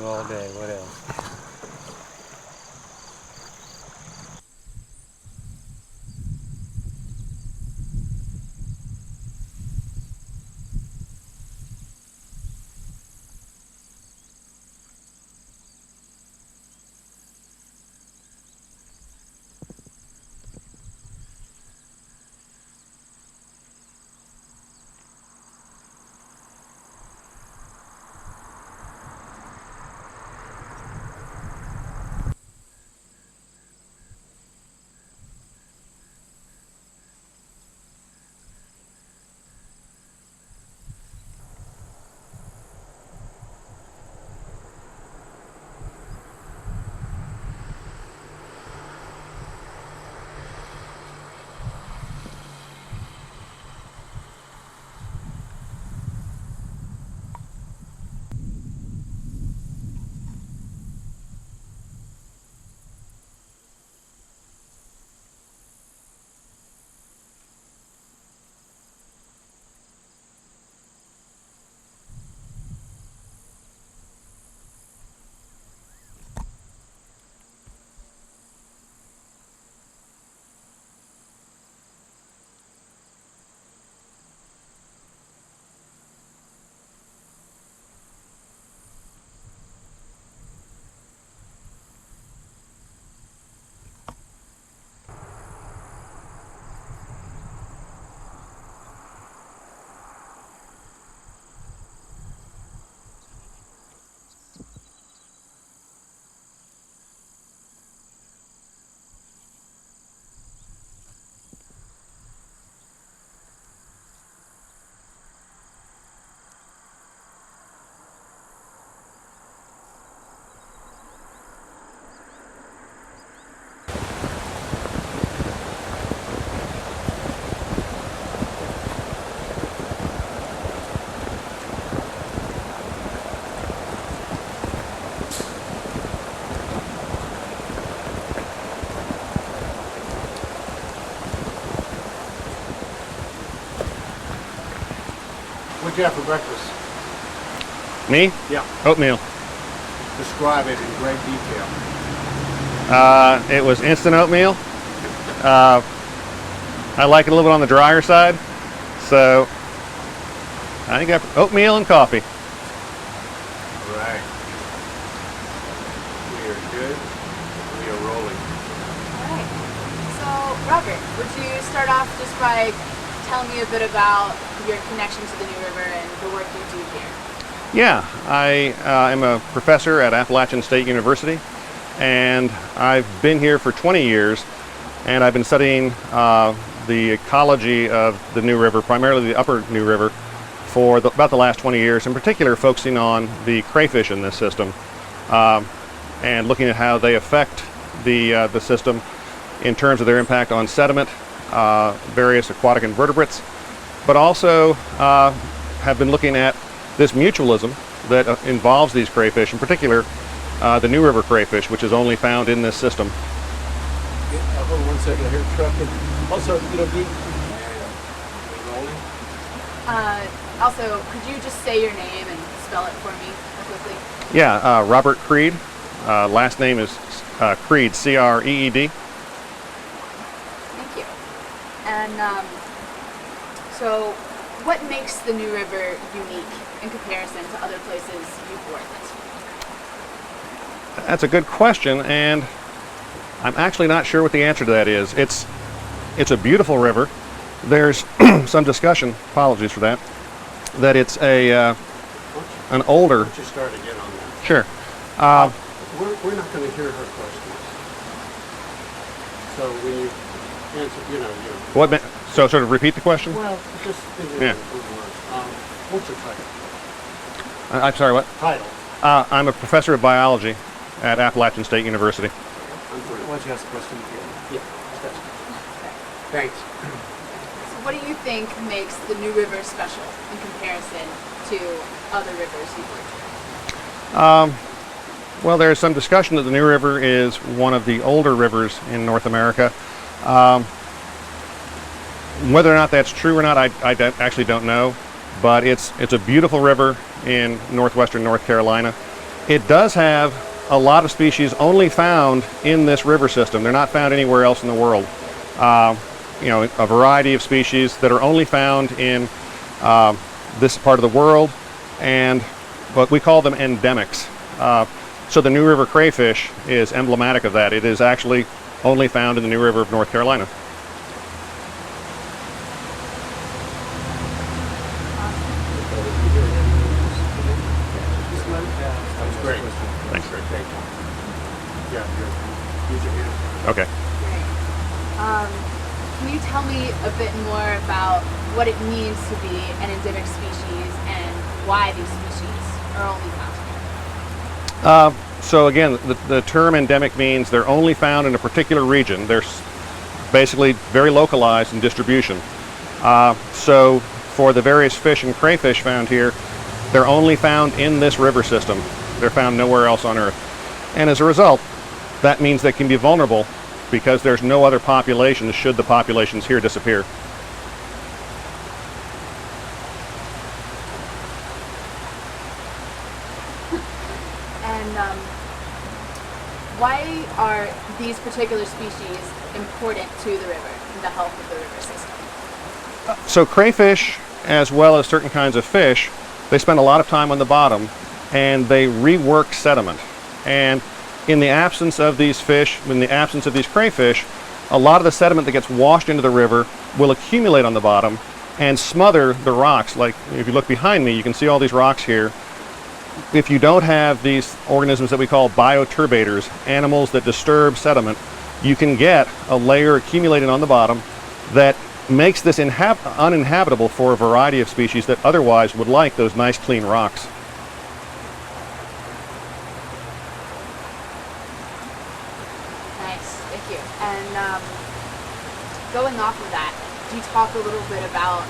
All day. What else? What'd you have for breakfast? Me? Yeah. Oatmeal. Describe it in great detail. It was instant oatmeal. I like it a little bit on the drier side, so I think I have oatmeal and coffee. Right. We are good. We are rolling. Alright. So, Robert, would you start off just by telling me a bit about your connection to the New River and the work you do here? Yeah, I am a professor at Appalachian State University, and I've been here for 20 years, and I've been studying the ecology of the New River, primarily the upper New River, for about the last 20 years, in particular focusing on the crayfish in this system, and looking at how they affect the system in terms of their impact on sediment, various aquatic invertebrates, but also have been looking at this mutualism that involves these crayfish, in particular the New River crayfish, which is only found in this system. Hold on 1 second, I hear trucking. Also, Also, could you just say your name and spell it for me quickly? Yeah, Robert Creed. Last name is Creed, C-R-E-E-D. Thank you. And so, what makes the New River unique in comparison to other places you've worked? That's a good question, and I'm actually not sure what the answer to that is. It's a beautiful river. There's some discussion, apologies for that, that it's an older... Why don't you start again on that? Sure. We're not going to hear her questions. So when you answer, What? So sort of repeat the question. well, just in Yeah. words. What's your title? I'm sorry. What? Title. I'm a professor of biology at Appalachian State University. Why don't you ask the question again? Yeah. Thanks. So what do you think makes the New River special in comparison to other rivers you've worked with? Well, there's some discussion that the New River is one of the older rivers in North America. Whether or not that's true or not, I actually don't know. But it's a beautiful river in northwestern North Carolina. It does have a lot of species only found in this river system. They're not found anywhere else in the world. A variety of species that are only found in this part of the world, and but we call them endemics. So the New River crayfish is emblematic of that. It is actually only found in the New River of North Carolina. That's great. Thanks. Thank you. Yeah, use your hand. Okay. Can you tell me a bit more about what it means to be an endemic species and why these species are only found here? So again, the term endemic means they're only found in a particular region. They're basically very localized in distribution. So for the various fish and crayfish found here, they're only found in this river system. They're found nowhere else on Earth. And as a result, that means they can be vulnerable because there's no other populations should the populations here disappear. And why are these particular species important to the river and the health of the river system? So crayfish, as well as certain kinds of fish, they spend a lot of time on the bottom and they rework sediment. And in the absence of these fish, in the absence of these crayfish, a lot of the sediment that gets washed into the river will accumulate on the bottom and smother the rocks. Like if you look behind me, you can see all these rocks here. If you don't have these organisms that we call bioturbators, animals that disturb sediment, you can get a layer accumulated on the bottom that makes this uninhabitable for a variety of species that otherwise would like those nice clean rocks. Nice, thank you. And going off of that, do you talk a little bit about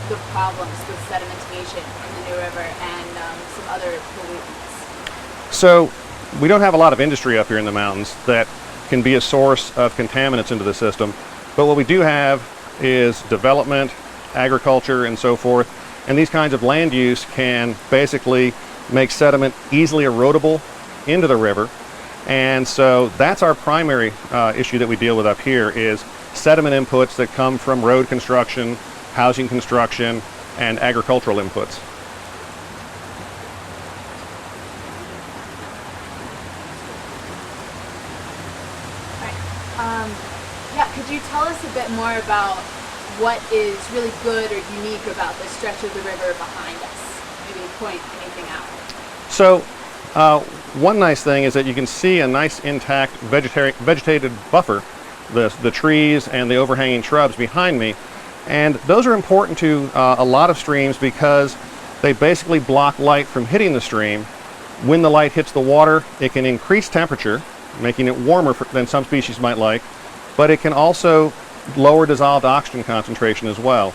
the problems with sedimentation in the New River and some other pollutants? So we don't have a lot of industry up here in the mountains that can be a source of contaminants into the system, but what we do have is development, agriculture, and so forth, and these kinds of land use can basically make sediment easily erodible into the river. And so that's our primary issue that we deal with up here is sediment inputs that come from road construction, housing construction, and agricultural inputs. Yeah, could you tell us a bit more about what is really good or unique about this stretch of the river behind us? Maybe point anything out. So one nice thing is that you can see a nice intact vegetated buffer, the trees and the overhanging shrubs behind me. And those are important to a lot of streams because they basically block light from hitting the stream. When the light hits the water, it can increase temperature, making it warmer than some species might like, but it can also lower dissolved oxygen concentration as well.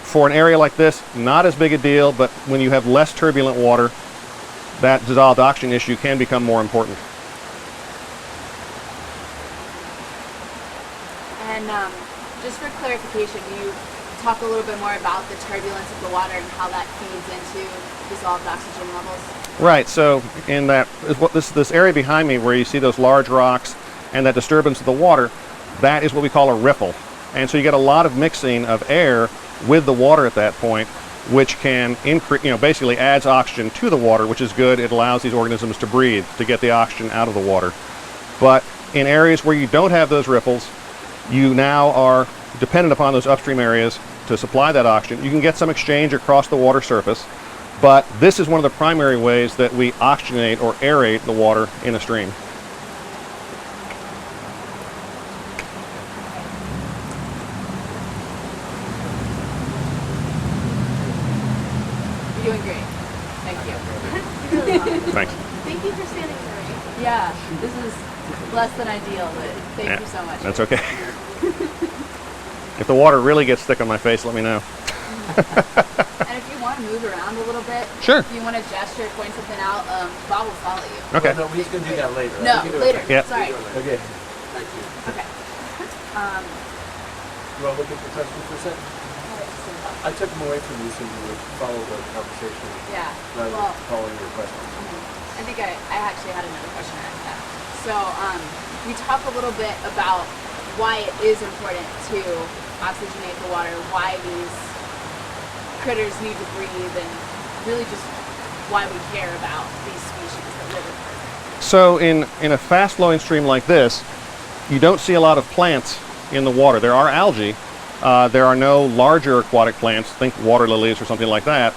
For an area like this, not as big a deal, but when you have less turbulent water, that dissolved oxygen issue can become more important. And just for clarification, you talk a little bit more about the turbulence of the water and how that feeds into dissolved oxygen levels? Right, so in that, this area behind me where you see those large rocks and that disturbance of the water, that is what we call a riffle. And so you get a lot of mixing of air with the water at that point, which can increase, basically adds oxygen to the water, which is good. It allows these organisms to breathe, to get the oxygen out of the water. But in areas where you don't have those riffles, you now are dependent upon those upstream areas to supply that oxygen. You can get some exchange across the water surface, but this is one of the primary ways that we oxygenate or aerate the water in a stream. Doing great. Thank you. Thanks. Thank you for standing in the rain. Yeah, this is less than ideal, but thank Yeah, you so much. That's okay. If the water really gets thick on my face, let me know. And if you want to move around a little bit, Sure. if you want to gesture, point something out, Bob will follow you. Okay. No, he's going to do that later. No, We can do it later. Yeah. Sorry. Okay. Thank you. Okay. You want to look at the question for a second? I took them away from you so you would follow the conversation Yeah. rather Well, than following your question. I think I actually had another question after that. So we talk a little bit about why it is important to oxygenate the water, why these critters need to breathe, and really just why we care about these species that live in the river. So in a fast-flowing stream like this, you don't see a lot of plants in the water. There are algae. There are no larger aquatic plants, think water lilies or something like that.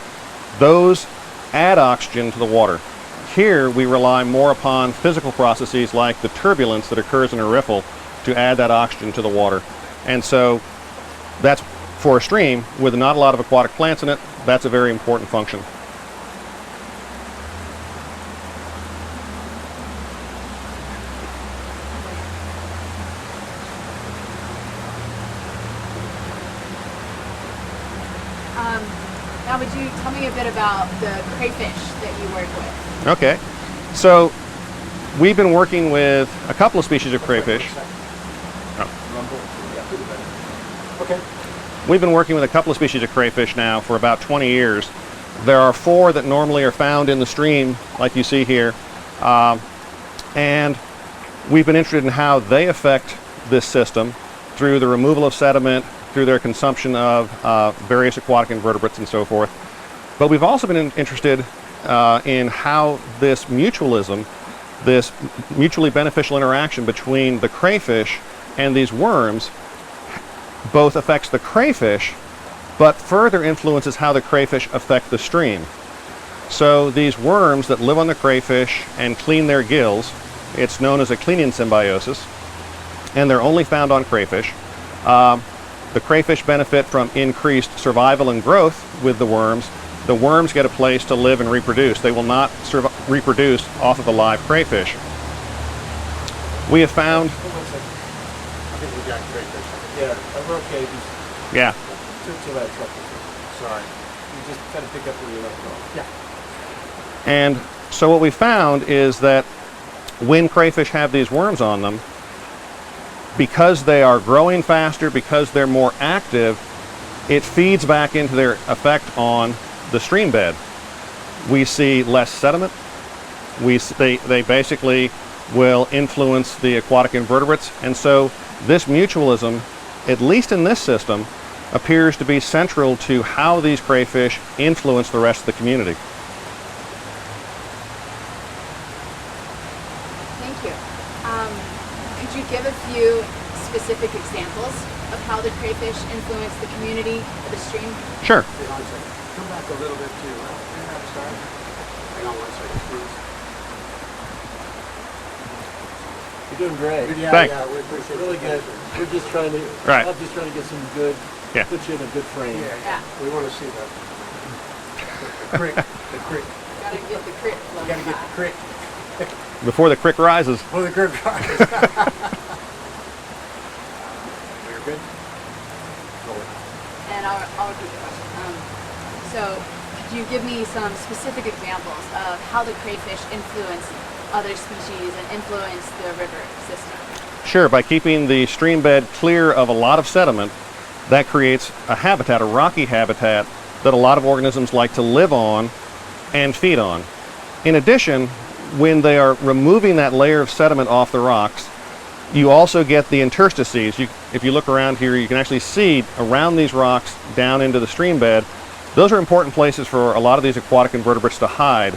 Those add oxygen to the water. Here we rely more upon physical processes like the turbulence that occurs in a riffle to add that oxygen to the water. And so that's, for a stream with not a lot of aquatic plants in it, that's a very important function. Now, would you tell me a bit about the crayfish that you work with? Okay, so we've been working with a couple of species of crayfish. Okay. We've been working with a couple of species of crayfish now for about 20 years. There are 4 that normally are found in the stream, like you see here, and we've been interested in how they affect this system through the removal of sediment, through their consumption of various aquatic invertebrates and so forth. But we've also been interested in how this mutualism, this mutually beneficial interaction between the crayfish and these worms both affects the crayfish, but further influences how the crayfish affect the stream. So these worms that live on the crayfish and clean their gills, it's known as a cleaning symbiosis, and they're only found on crayfish. The crayfish benefit from increased survival and growth with the worms. The worms get a place to live and reproduce. They will not reproduce off of the live crayfish. We have found... I think we got crayfish. Yeah, we're okay. Just Yeah. to that truck. Sorry. You just kind of pick up where you left off. Yeah. And so what we found is that when crayfish have these worms on them, because they are growing faster, because they're more active, it feeds back into their effect on the stream bed. We see less sediment. They basically will influence the aquatic invertebrates. And so this mutualism, at least in this system, appears to be central to how these crayfish influence the rest of the community. Thank you. Could you give a few specific examples of how the crayfish influence the community or the stream? Sure. Come back a little bit to start. Hang on 1 second, please. You're doing great. Yeah, Thanks. yeah, we appreciate it. Really good. We're just trying to, Right. I'm just trying to get some good, Yeah. put you in a good frame. Yeah. We want to see that. The crick, the crick. Gotta get the crit flowing. You gotta get the crick. Before the crick rises. Oh, the crick guys. We're good? And I'll repeat the question. So, could you give me some specific examples of how the crayfish influence other species and influence the river system? Sure, by keeping the stream bed clear of a lot of sediment, that creates a habitat, a rocky habitat, that a lot of organisms like to live on and feed on. In addition, when they are removing that layer of sediment off the rocks, you also get the interstices. If you look around here, you can actually see around these rocks down into the stream bed. Those are important places for a lot of these aquatic invertebrates to hide.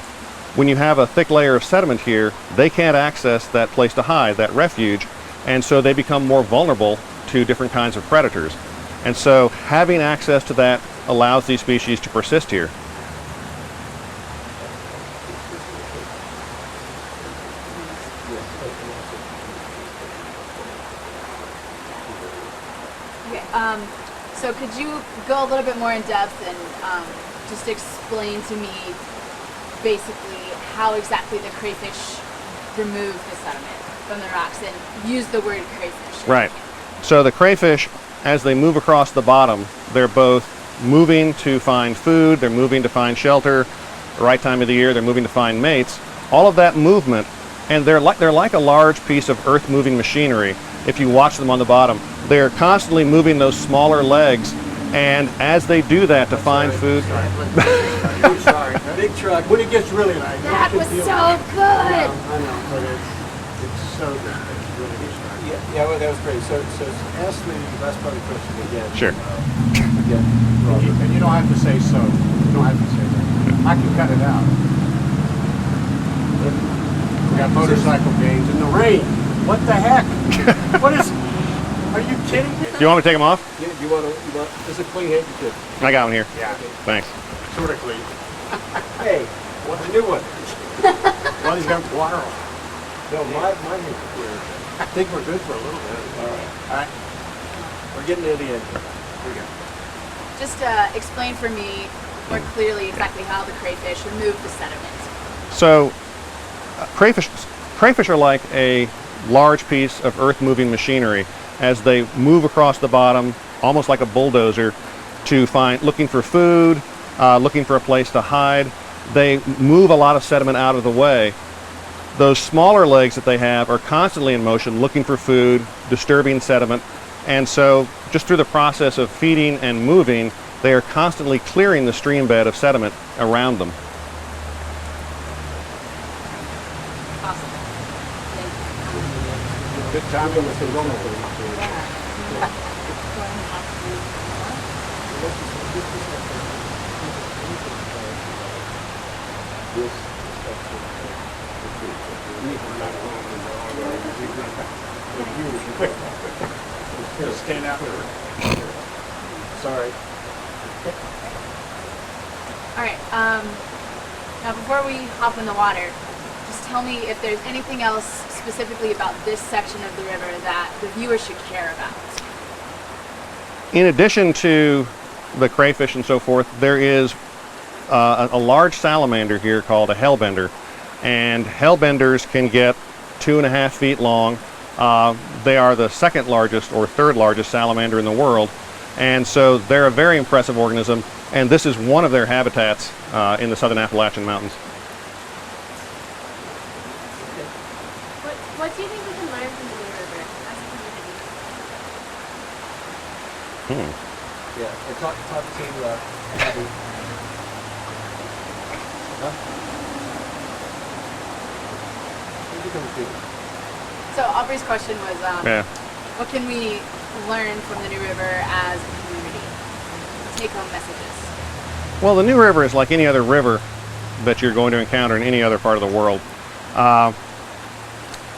When you have a thick layer of sediment here, they can't access that place to hide, that refuge, and so they become more vulnerable to different kinds of predators. And so having access to that allows these species to persist here. Okay. So could you go a little bit more in depth and just explain to me basically how exactly the crayfish remove the sediment from the rocks and use the word crayfish. Right. So the crayfish, as they move across the bottom, they're both moving to find food, they're moving to find shelter, the right time of the year, they're moving to find mates. All of that movement, and they're like a large piece of earth-moving machinery. If you watch them on the bottom, they're constantly moving those smaller legs, and as they do that to find food. I'm sorry. Big truck. When it gets really nice. That was so good. I know, but it's so good. It's really good. Yeah, well, that was great. So ask the last part of the question again. Sure. Again, and you don't have to say so. You don't have to say that. I can cut it out. We got motorcycle games in the rain. What the heck? What is? Are you kidding me? Do you want me to take them off? Yeah, do you want? There's a clean handkerchief. I got one here. Yeah. Thanks. Sort of clean. Hey, what's a new one? Well, he's got water on. No, my handkerchief. I think we're good for a little bit. All right. We're getting near the end. Here we go. Just explain for me more clearly exactly how the crayfish remove the sediment. So crayfish are like a large piece of earth-moving machinery as they move across the bottom, almost like a bulldozer, to looking for food, looking for a place to hide. They move a lot of sediment out of the way. Those smaller legs that they have are constantly in motion, looking for food, disturbing sediment, and so just through the process of feeding and moving, they are constantly clearing the stream bed of sediment around them. Awesome. Thank you. Good timing with the roller. Stand out there. Sorry. All right. Now, before we hop in the water, just tell me if there's anything else specifically about this section of the river that the viewer should care about. In addition to the crayfish and so forth, there is a large salamander here called a hellbender, and hellbenders can get 2.5 feet long. They are the second largest or third largest salamander in the world, and so they're a very impressive organism, and this is one of their habitats in the southern Appalachian Mountains. What do you think we can learn from the New River as a community? Yeah, I talked to Abby. So Aubrey's question was, Yeah. what can we learn from the New River as a community? Take-home messages. Well, the New River is like any other river that you're going to encounter in any other part of the world.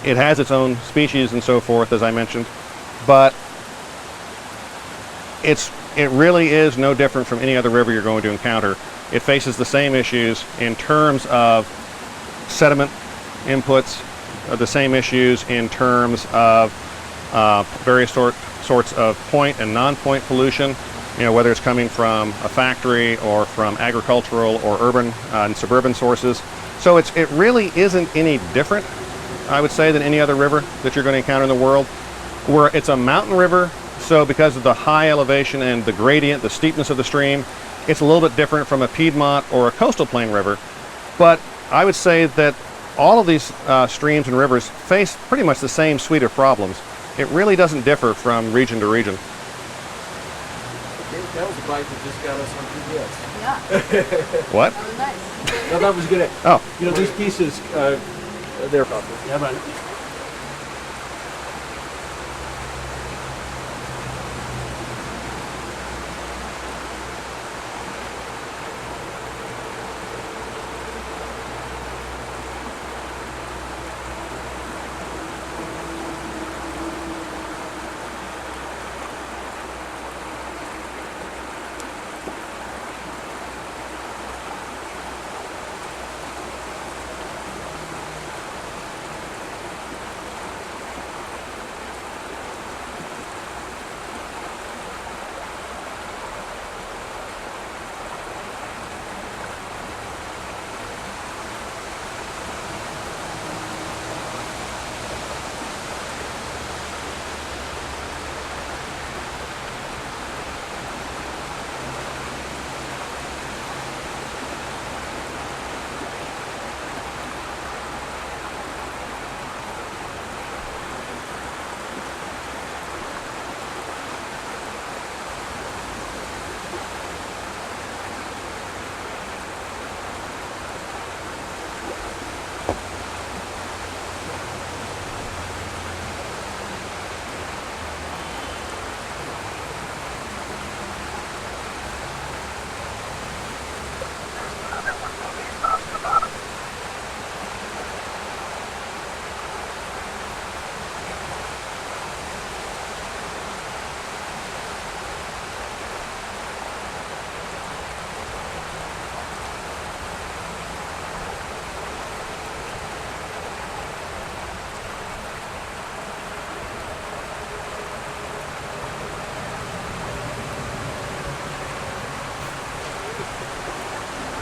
It has its own species and so forth, as I mentioned, but it really is no different from any other river you're going to encounter. It faces the same issues in terms of sediment inputs, the same issues in terms of various sorts of point and non-point pollution, whether it's coming from a factory or from agricultural or urban and suburban sources. So it really isn't any different, I would say, than any other river that you're going to encounter in the world. It's a mountain river, so because of the high elevation and the gradient, the steepness of the stream, it's a little bit different from a Piedmont or a coastal plain river. But I would say that all of these streams and rivers face pretty much the same suite of problems. It really doesn't differ from region to region. Okay, that was a bite that just got us on PBS. Yeah, What? that was nice. No, that was good. Oh. These pieces, they're... Yeah, but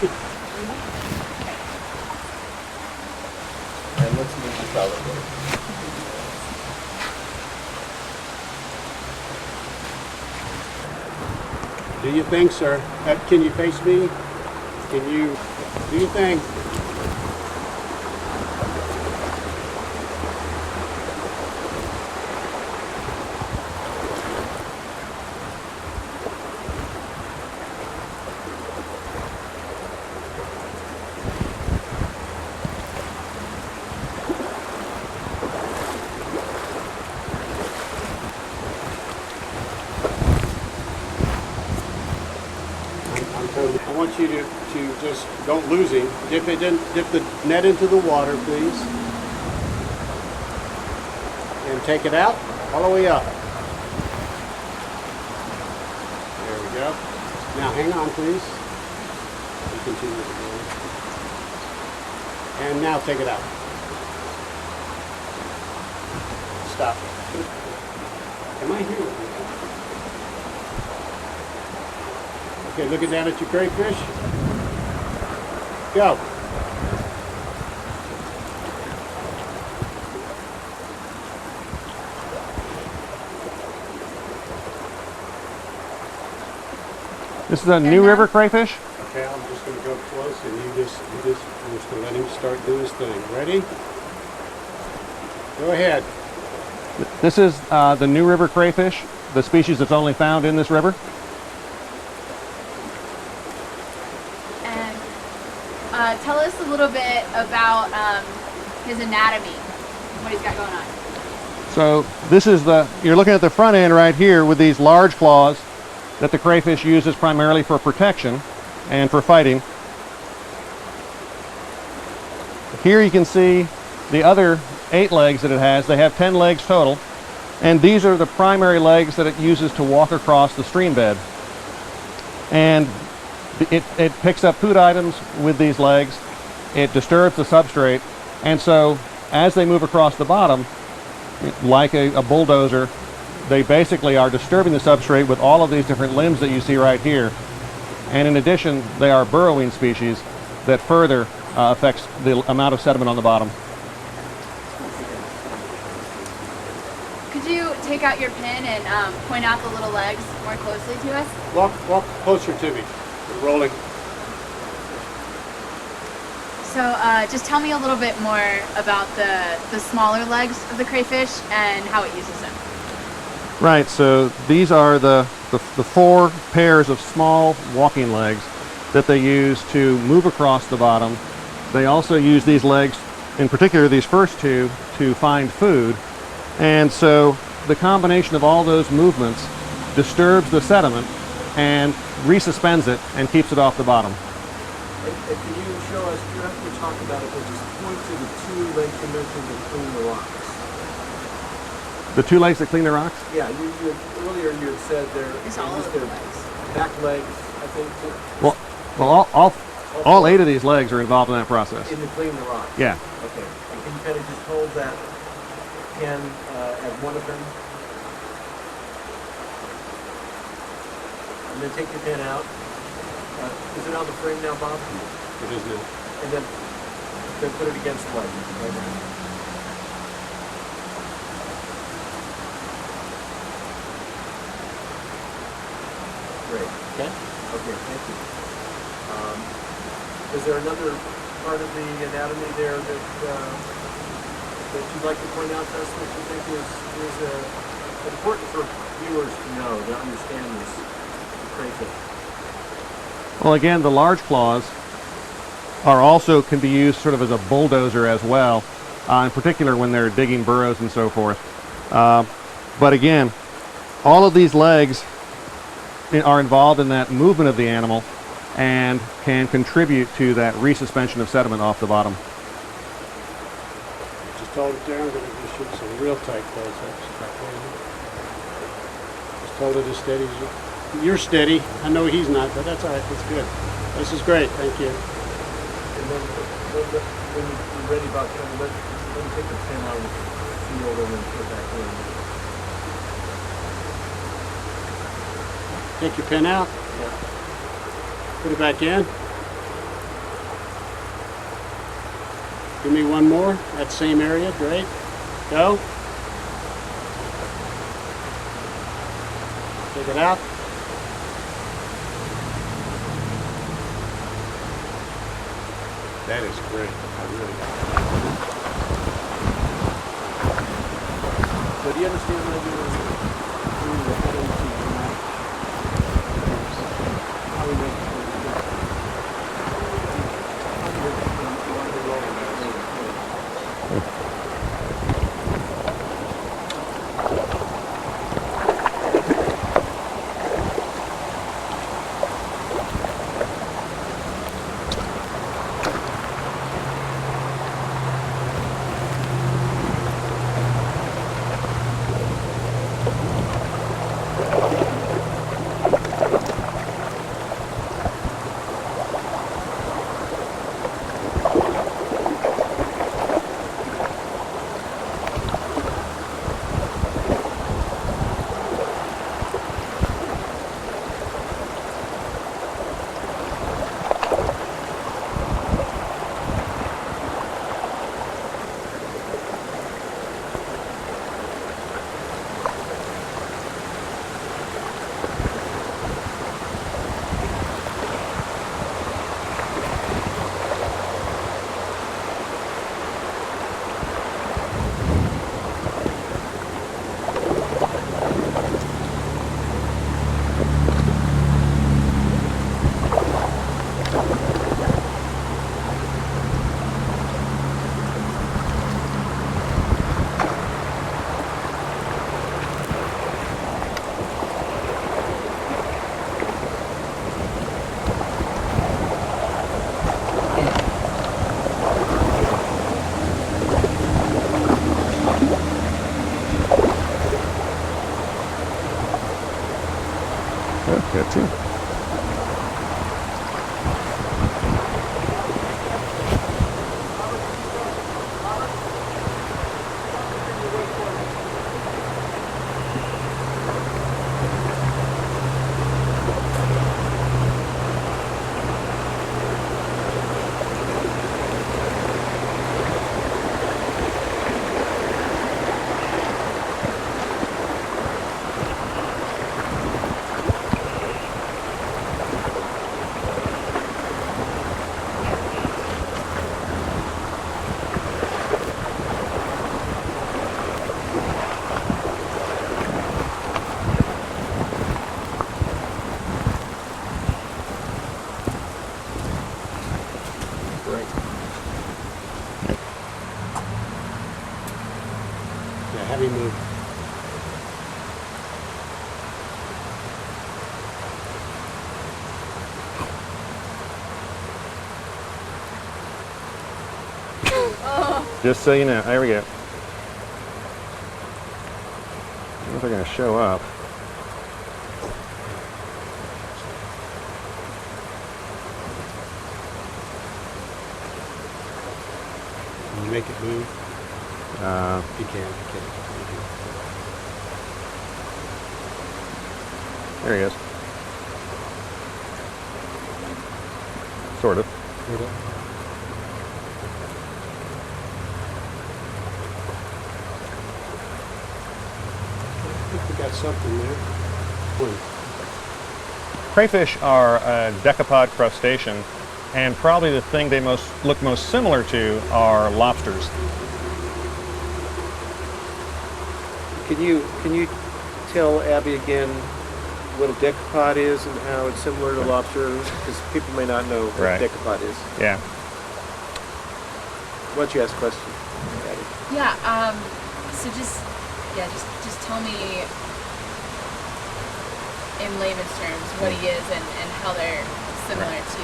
And let's move the color. Do your thing, sir. Can you face me? Can you do your thing? I want you to just don't lose him. Dip the net into the water, please. And take it out all the way up. There we go. Now hang on, please. You continue to go. And now take it out. Stop. Am I here? Okay, looking down at your crayfish. Go. This is a New River crayfish. Okay, I'm just going to go close, and I'm just going to let him start doing his thing. Ready? Go ahead. This is the New River crayfish, the species that's only found in this river. And tell us a little bit about his anatomy, what he's got going on. So this is you're looking at the front end right here with these large claws that the crayfish uses primarily for protection and for fighting. Here you can see the other 8 legs that it has. They have 10 legs total, and these are the primary legs that it uses to walk across the stream bed. And it picks up food items with these legs, it disturbs the substrate, and so as they move across the bottom, like a bulldozer, they basically are disturbing the substrate with all of these different limbs that you see right here. And in addition, they are burrowing species that further affects the amount of sediment on the bottom. Could you take out your pin and point out the little legs more closely to us? Walk closer to me. We're rolling. So just tell me a little bit more about the smaller legs of the crayfish and how it uses them. Right, so these are the 4 pairs of small walking legs that they use to move across the bottom. They also use these legs, in particular these first 2, to find food. And so the combination of all those movements disturbs the sediment and resuspends it and keeps it off the bottom. And can you show us, you don't have to talk about it, but just point to the 2 legs you mentioned that clean the rocks. The 2 legs that clean the rocks? Yeah, earlier you had said It's all of their the legs. back legs, I think. Well, all 8 of these legs are involved in that process. In the clean the rocks. Yeah. Okay. And can you kind of just hold that pen at one of them? And then take your pen out. Is it on the frame now, Bob? It is now. And then put it against the leg. Right now. Great. Okay. Okay, thank you. Is there another part of the anatomy there that you'd like to point out to us that you think is important for viewers to know, to understand this crayfish? Well, again, the large claws can be used sort of as a bulldozer as well, in particular when they're digging burrows and so forth. But again, all of these legs are involved in that movement of the animal and can contribute to that resuspension of sediment off the bottom. Just hold it there. I'm going to just shoot some real tight close-ups. Just hold it as steady as you. You're steady. I know he's not, but that's all right. That's good. This is great. Thank you. And then when you're ready, Bob, let me take the pen out of the field and then put it back in. Take your pen out. Yeah. Put it back in. Give me one more. That same area. Great. Go. Take it out. That is great. I really like it. So do you understand what I'm doing? Doing the heading to the map? How we make it. Got two. Yeah, heavy move. Just so you know, there we go. I don't know if they're going to show up. Can you make it move? You can. There he is. Sort of. I think we got something there. Crayfish are a decapod crustacean, and probably the thing they look most similar to are lobsters. Can you tell Abby again what a decapod is and how it's similar to lobster? Because people may not know what Right. a decapod is. Yeah. Why don't you ask a question, Abby? Yeah. So just tell me in layman's terms what he is and how they're similar to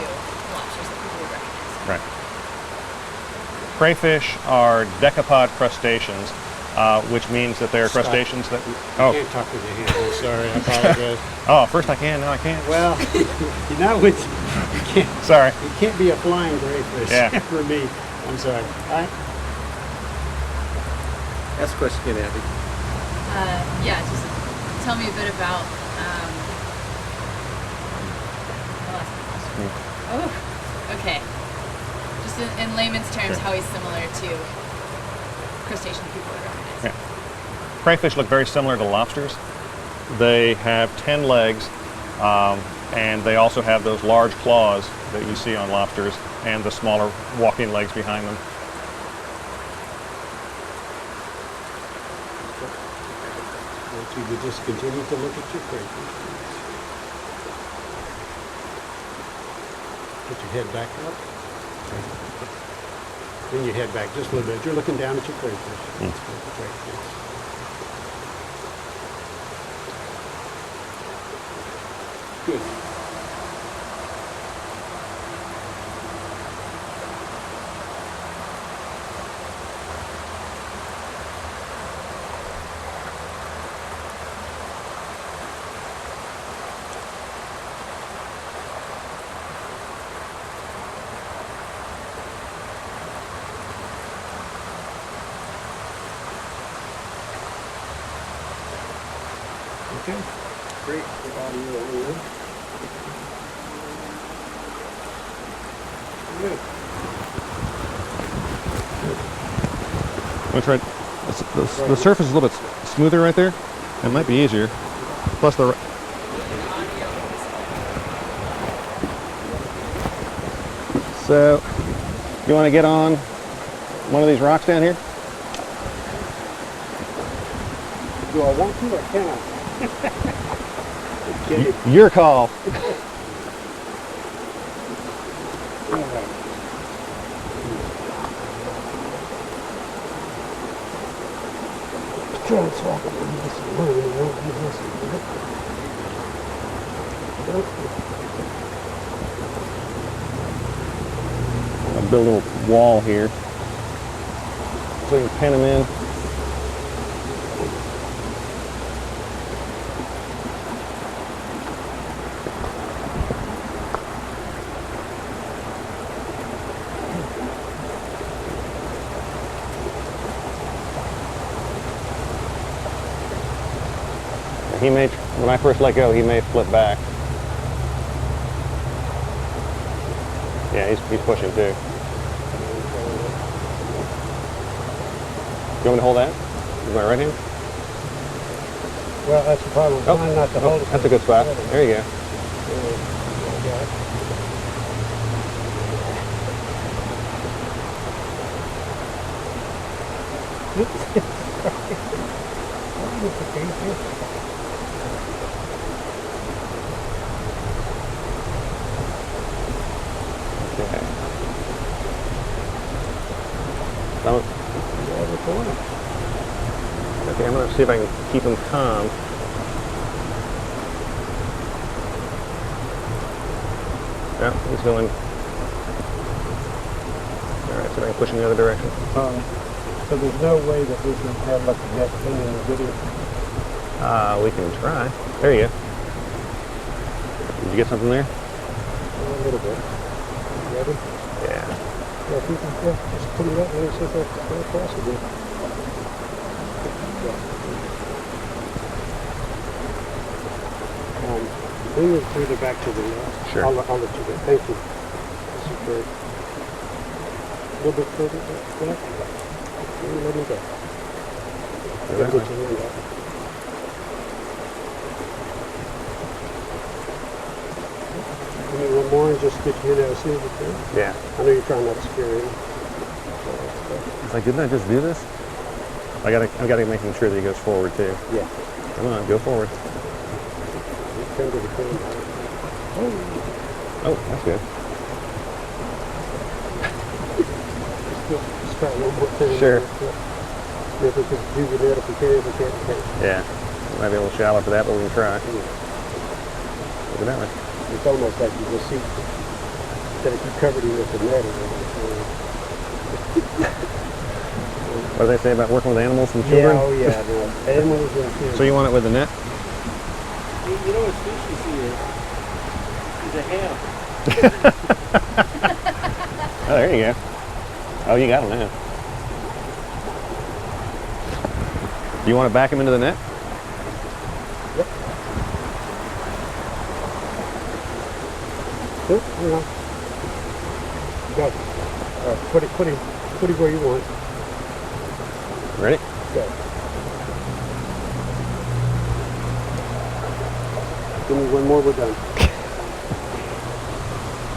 lobsters that people would recognize. Right. Crayfish are decapod crustaceans, which means that they're Stop. crustaceans that. You Oh, can't talk with your hands. I'm sorry. I apologize. oh, first I can, now I can't. Well, you're not with. You can't. Sorry. You can't be a flying crayfish Yeah. for me. I'm sorry. All right. Ask a question again, Abby. Yeah, just tell me a bit about. Oh, okay. Just in layman's terms, how he's similar to crustacean people would recognize. Yeah. Crayfish look very similar to lobsters. They have 10 legs, and they also have those large claws that you see on lobsters and the smaller walking legs behind them. You would just continue to look at your crayfish. Put your head back up. Then your head back just a little bit. You're looking down at your crayfish. That's good, the crayfish. Good. Okay, great. Good audio over there. Good. I'm gonna try. The surface is a little bit smoother right there. It might be easier. Plus the. So, you want to get on one of these rocks down here? Do I want to or can I? Okay. Your call. All right. Try to swap it with this one. I won't do this one. I'll build a little wall here so you can pin them in. He may, when I first let go, he may flip back. Yeah, he's pushing too. You want me to hold that? With my right hand? Well, that's the problem. Oh, Trying not to hold it. that's a good spot. There you go. Okay. Okay, I'm going to see if I can keep him calm. Yeah, he's going. Alright, see if I can push him the other direction. So there's no way that we can have like a net thing in the video. We can try. There you go. Did you get something there? A little bit. Ready? Yeah. Yeah, if you can just put it up there and see if that's go across again. Bring it further back to the left. Sure. I'll let you go. Thank you. This is great. A little bit further back. Let him go. You gotta get your hand out. Give me one more and just get your hand out as soon as you can. Yeah. I know you're trying not to scare him. It's like, didn't I just do this? I gotta make sure that he goes forward too. Yeah. Come on, go forward. Turn to the camera. Oh, that's good. Just try one more time. Sure. If we could do the net, if we can, if we can't, we can't. Yeah. Might be a little shallow for that, but we can try. Look at that one. It's almost like you just see that if you covered him with the net or whatever. What do they say about working with animals and children? Yeah, oh yeah, the animals and kids. So you want it with the net? You know what's fishy here? He's a ham. Oh, there you go. Oh, you got him now. Do you want to back him into the net? Yep. Good, you know. Go. Put it where you want. Ready? Go. Give me one more, we're done.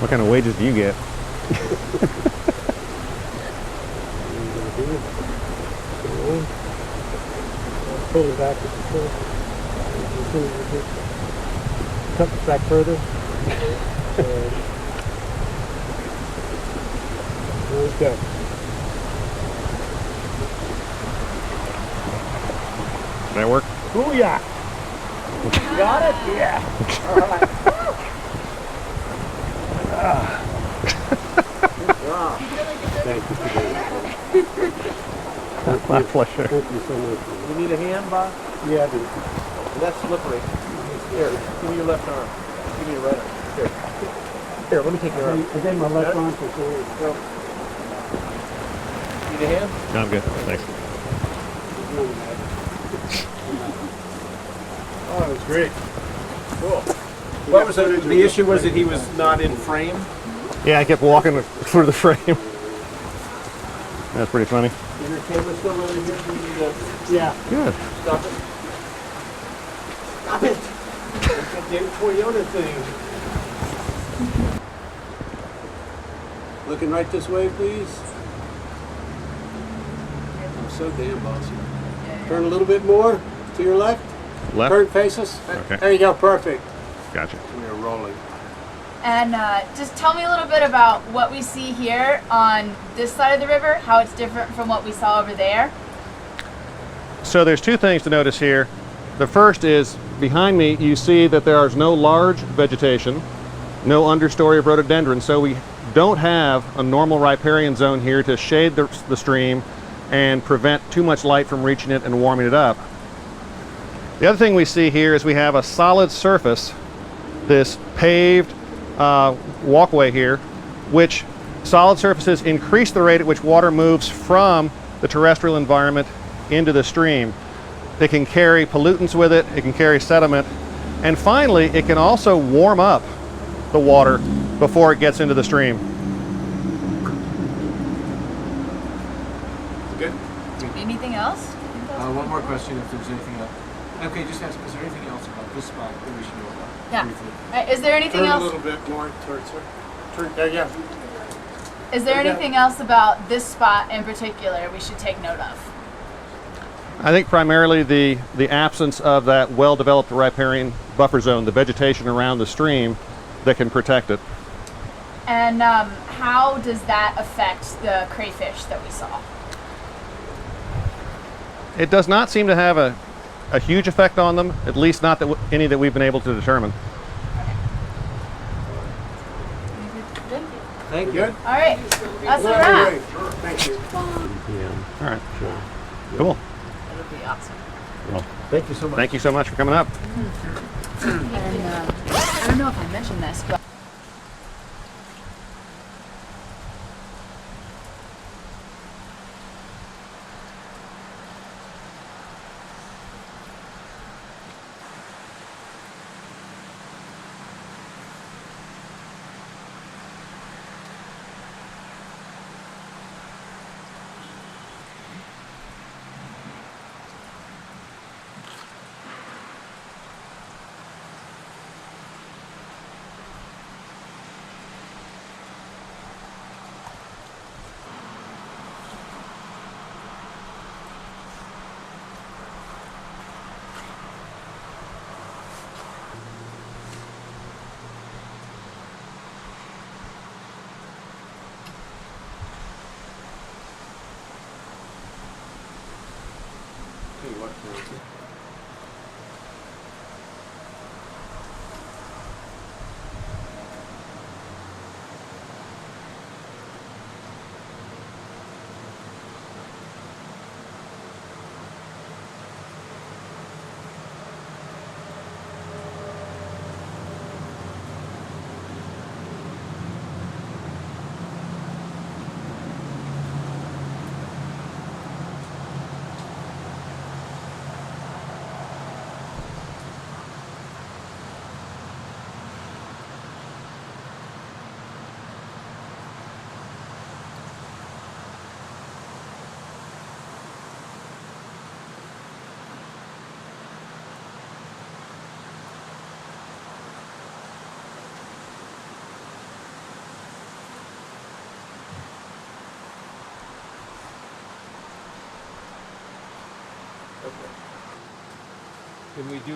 What kind of wages do you get? Pull it back. Cut it back further. There we go. Did that work? Booyah! Got it? Yeah. All right. Thank you for that. My pleasure. Thank you so much. You need a hand, Bob? Yeah, I do. That's slippery. Here, give me your left arm. Give me your right arm. Here. Here, let me take your arm. I gave my left arm for sure. Go. Need a hand? No, I'm good. Thanks. Oh, that was great. Cool. What was the issue? Was that he was not in frame? Yeah, I kept walking through the frame. That's pretty funny. Is your camera still rolling here? Do you need to Yeah. Good. stop it? Stop it! It's that damn Toyota thing. Looking right this way, please. I'm so damn bossy. Turn a little bit more to your left. Left? Turn, face us. Okay. There you go, perfect. Gotcha. We are rolling. And just tell me a little bit about what we see here on this side of the river, how it's different from what we saw over there. So there's two things to notice here. The first is behind me you see that there is no large vegetation, no understory of rhododendron, so we don't have a normal riparian zone here to shade the stream and prevent too much light from reaching it and warming it up. The other thing we see here is we have a solid surface, this paved walkway here, which solid surfaces increase the rate at which water moves from the terrestrial environment into the stream. It can carry pollutants with it, it can carry sediment, and finally it can also warm up the water before it gets into the stream. Good. Anything else? One more question, if there's anything else. Okay, just ask, is there anything else about this spot that we should know about? Yeah. Briefly. Is there anything Turn else? a little bit more towards her. Turn, there, yeah. Is there Okay. anything else about this spot in particular we should take note of? I think primarily the absence of that well-developed riparian buffer zone, the vegetation around the stream that can protect it. And how does that affect the crayfish that we saw? It does not seem to have a huge effect on them, at least not that any that we've been able to determine. Good? Thank you. All right. That's a Well, wrap. great. Thank you. All right. Cool. That would be awesome. Well, Thank you so much. thank you so much for coming up. And I don't know if I mentioned this, but Tell you what, Nancy. Can we do?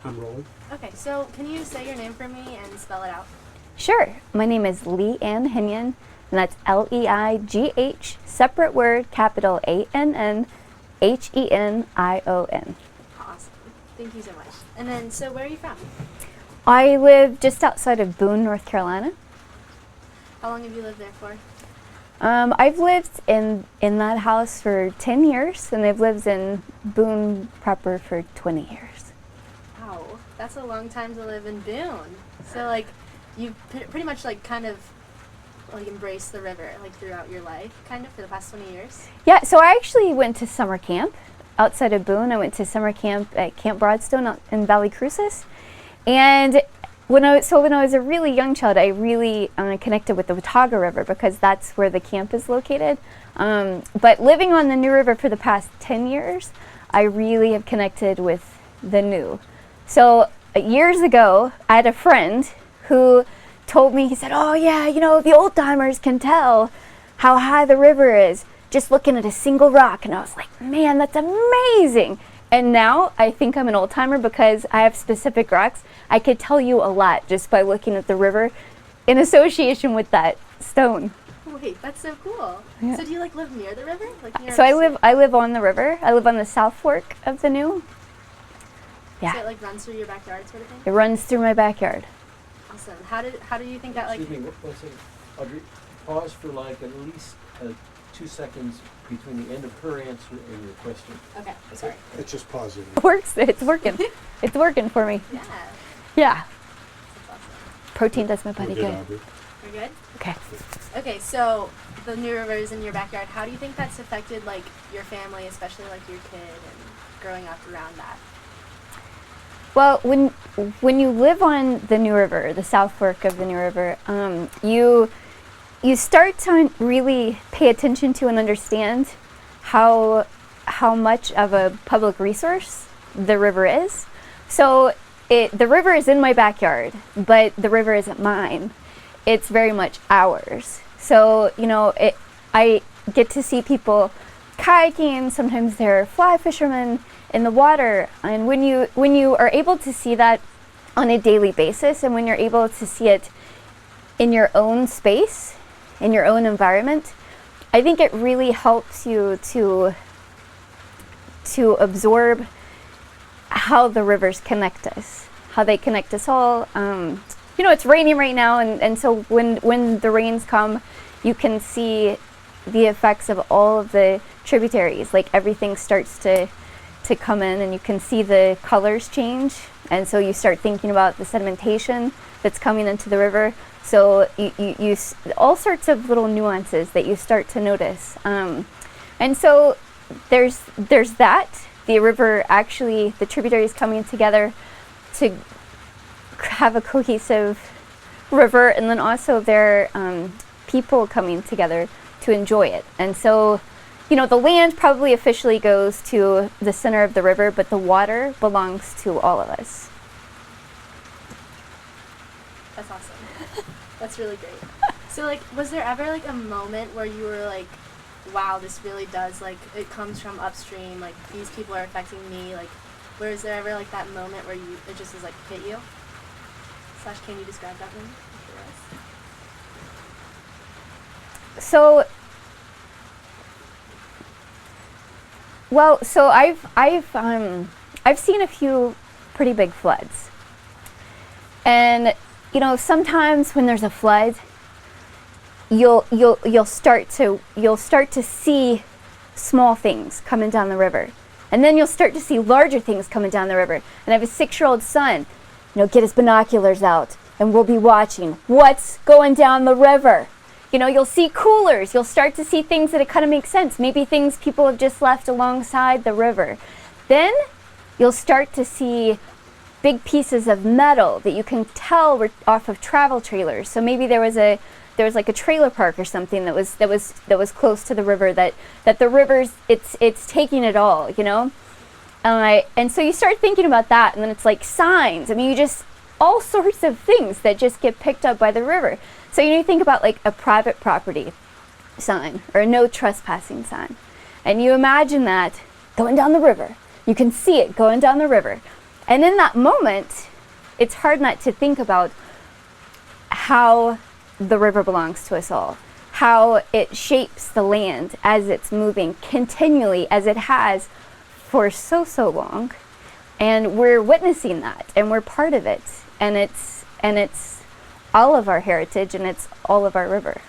I'm rolling. Okay, so can you say your name for me and spell it out? Sure. My name is Lee Ann Hinion, and that's Leigh, separate word, capital ANNHENION. Awesome. Thank you so much. And then, so where are you from? I live just outside of Boone, North Carolina. How long have you lived there for? I've lived in that house for 10 years, and I've lived in Boone proper for 20 years. Wow, that's a long time to live in Boone. So like, you've pretty much like kind of like embraced the river like throughout your life, kind of for the past 20 years. Yeah, so I actually went to summer camp outside of Boone. I went to summer camp at Camp Broadstone out in Valley Crucis, and when I was a really young child, I really connected with the Watauga River because that's where the camp is located. But living on the New River for the past 10 years, I really have connected with the New. So years ago, I had a friend who told me, he said, oh yeah, you know, the old timers can tell how high the river is just looking at a single rock. And I was like, man, that's amazing. And now I think I'm an old timer because I have specific rocks. I could tell you a lot just by looking at the river in association with that stone. Wait, that's so cool. Yeah. So do you like live near the river? Like near So I live on the river. I live on the South Fork of the New. Yeah. So it like runs through your backyard sort of thing? It runs through my backyard. Awesome. How do you think that like... Excuse me, one second. Audrey, pause for like at least 2 seconds between the end of her answer and your question. Okay, sorry. It's just pausing. It works. It's working. It's working for me. Yeah. Yeah. That's awesome. Protein does my body We're good. Audrey. We're good? Okay. Okay, so the New River is in your backyard. How do you think that's affected like your family, especially like your kid and growing up around that? Well, when you live on the New River, the South Fork of the New River, you start to really pay attention to and understand how much of a public resource the river is. So the river is in my backyard, but the river isn't mine. It's very much ours. So, you know, I get to see people kayaking, sometimes there are fly fishermen in the water, and when you are able to see that on a daily basis, and when you're able to see it in your own space, in your own environment, I think it really helps you to absorb how the rivers connect us, how they connect us all. You know, it's raining right now, and so when the rains come, you can see the effects of all of the tributaries. Like everything starts to come in, and you can see the colors change, and so you start thinking about the sedimentation that's coming into the river. So you all sorts of little nuances that you start to notice, and so there's that. The river actually, the tributaries coming together to have a cohesive river, and then also there are people coming together to enjoy it. And so, you know, the land probably officially goes to the center of the river, but the water belongs to all of us. That's awesome. That's really great. So, like, was there ever, like, a moment where you were like, wow, this really does, like, it comes from upstream, like, these people are affecting me, like, where is there ever, like, that moment where it just is, like, hit you? / can you describe that moment for us? So, well, so I've seen a few pretty big floods. And, you know, sometimes when there's a flood, you'll start to see small things coming down the river, and then you'll start to see larger things coming down the river. And I have a 6-year-old son, you know, get his binoculars out, and we'll be watching what's going down the river. You know, you'll see coolers, you'll start to see things that it kind of make sense, maybe things people have just left alongside the river. Then you'll start to see big pieces of metal that you can tell were off of travel trailers. So maybe there was like a trailer park or something that was close to the river, that the river's it's taking it all, you know. And so you start thinking about that, and then it's like signs. I mean, you just all sorts of things that just get picked up by the river. So you think about like a private property sign or a no trespassing sign, and you imagine that going down the river. You can see it going down the river. And in that moment, it's hard not to think about how the river belongs to us all, how it shapes the land as it's moving continually, as it has for so long. And we're witnessing that, and we're part of it. And it's all of our heritage, and it's all of our river.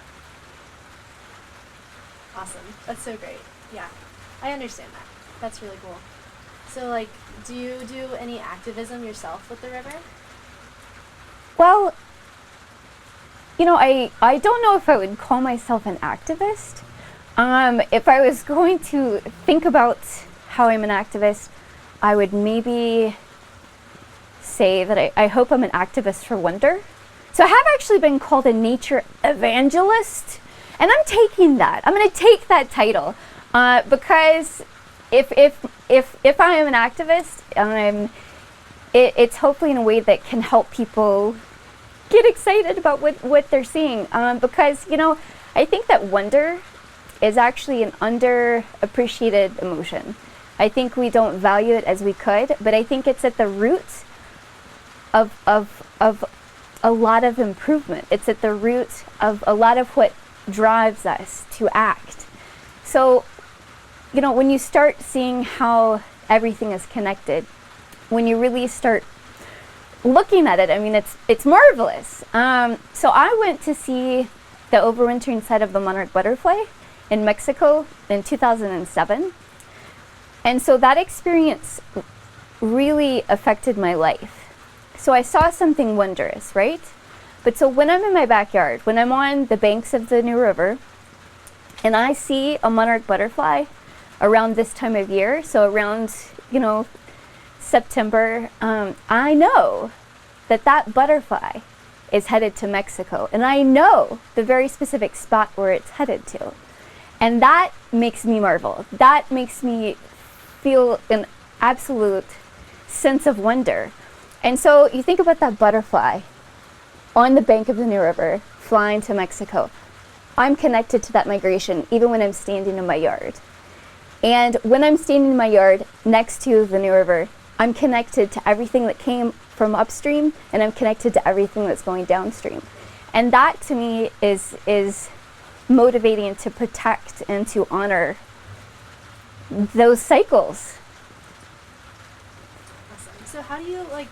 Awesome. That's so great. Yeah, I understand that. That's really cool. So, like, do you do any activism yourself with the river? Well, you know, I don't know if I would call myself an activist. If I was going to think about how I'm an activist, I would maybe say that I hope I'm an activist for wonder. So I have actually been called a nature evangelist, and I'm taking that. I'm going to take that title because if I am an activist, it's hopefully in a way that can help people get excited about what they're seeing. Because, you know, I think that wonder is actually an underappreciated emotion. I think we don't value it as we could, but I think it's at the root of a lot of improvement. It's at the root of a lot of what drives us to act. So, you know, when you start seeing how everything is connected, when you really start looking at it, I mean, it's marvelous. So I went to see the overwintering site of the monarch butterfly in Mexico in 2007. And so that experience really affected my life. So I saw something wondrous, right? But so when I'm in my backyard, when I'm on the banks of the New River, and I see a monarch butterfly around this time of year, so around, you know, September, I know that butterfly is headed to Mexico, and I know the very specific spot where it's headed to. And that makes me marvel. That makes me feel an absolute sense of wonder. And so you think about that butterfly on the bank of the New River flying to Mexico. I'm connected to that migration even when I'm standing in my yard. And when I'm standing in my yard next to the New River, I'm connected to everything that came from upstream, and I'm connected to everything that's going downstream. And that to me is motivating to protect and to honor those cycles. Awesome. So how do you, like...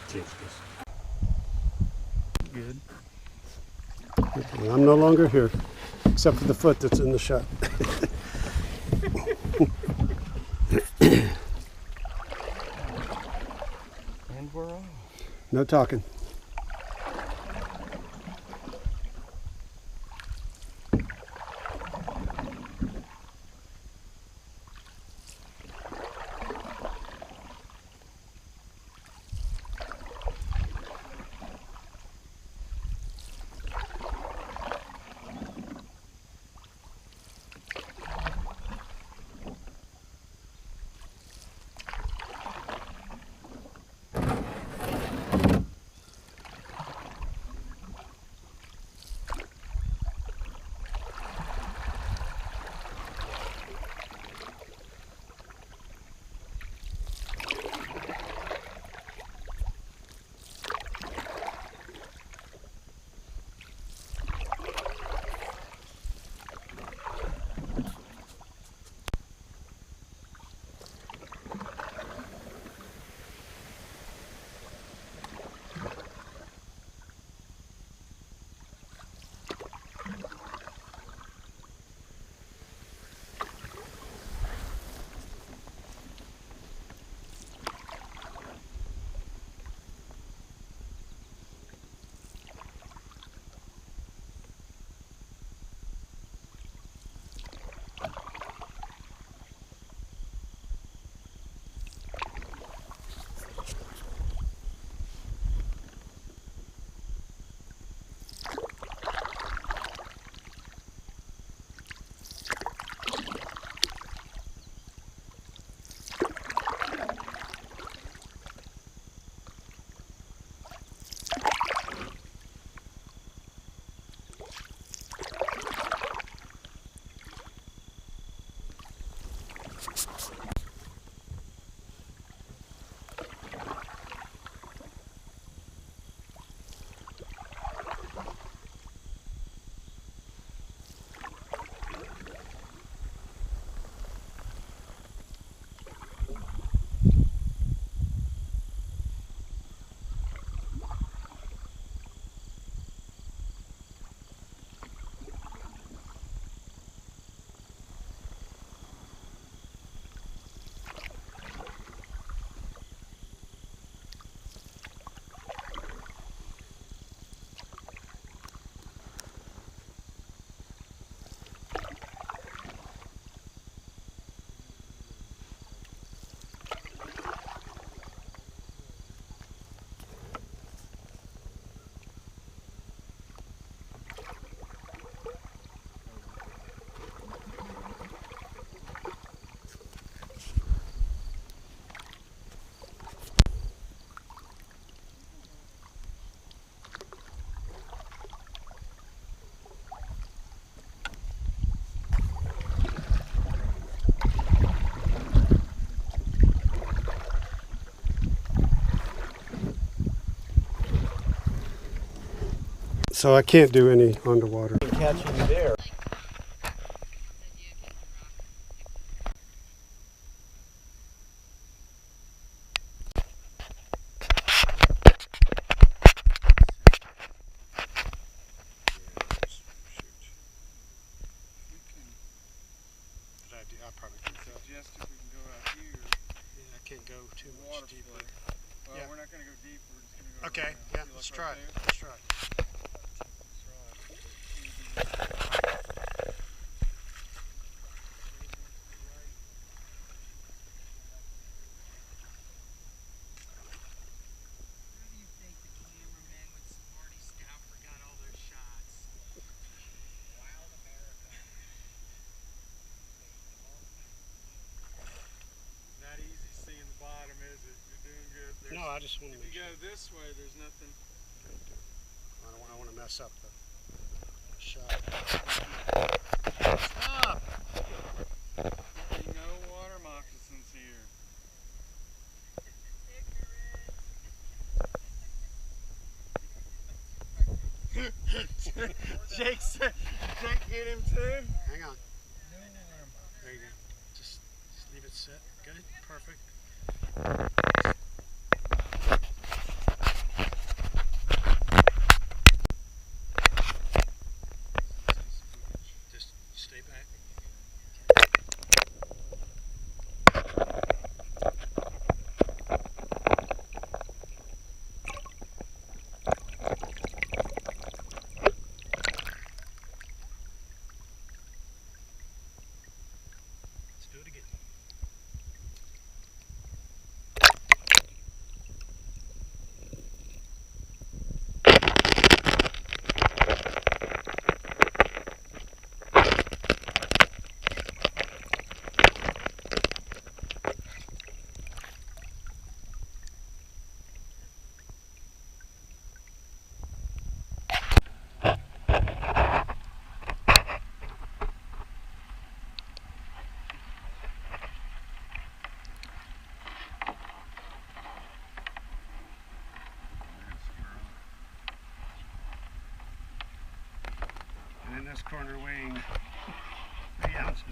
Change this. Good. Okay, I'm no longer here, except for the foot that's in the shot. And we're on. No talking. so I can't do any underwater. Catching there. I probably can Suggest if we can go out here. Yeah, I can't go too much deeper. Well, Yeah. we're not going to go deep. We're just going to go Okay, around. yeah, See, let's like try right it. there? Let's try it. Not easy seeing the bottom, is it? You're doing good. No, I just want to If make you sure. go this way, there's nothing. I don't want to mess up the shot. Stop! No water moccasins here. Jake hit him too? Hang on. There you go. Just leave it sit. Good. Perfect. Just stay back. Let's do it again. And in this corner weighing 3 ounces.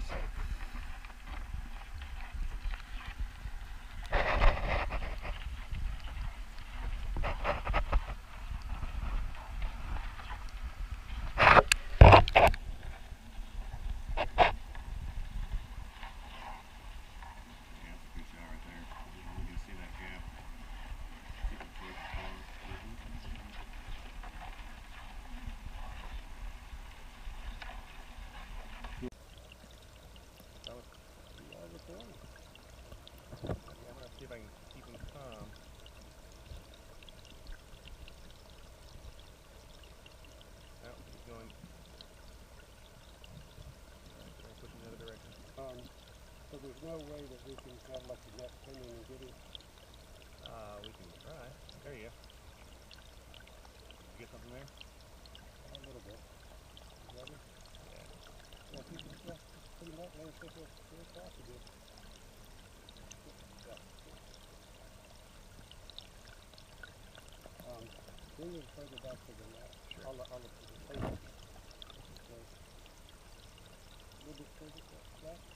See if I can keep him calm. No, keep going. Alright, try to push in the other direction. So there's no way that we can have like a net pin and get it. We can try. There you go. You get something there? A little bit. Ready? Yeah. Yeah, if you can just put it up, let it sit there across a bit. Bring it further back to the left. Sure. I'll look to the table. So, a little bit further to the left.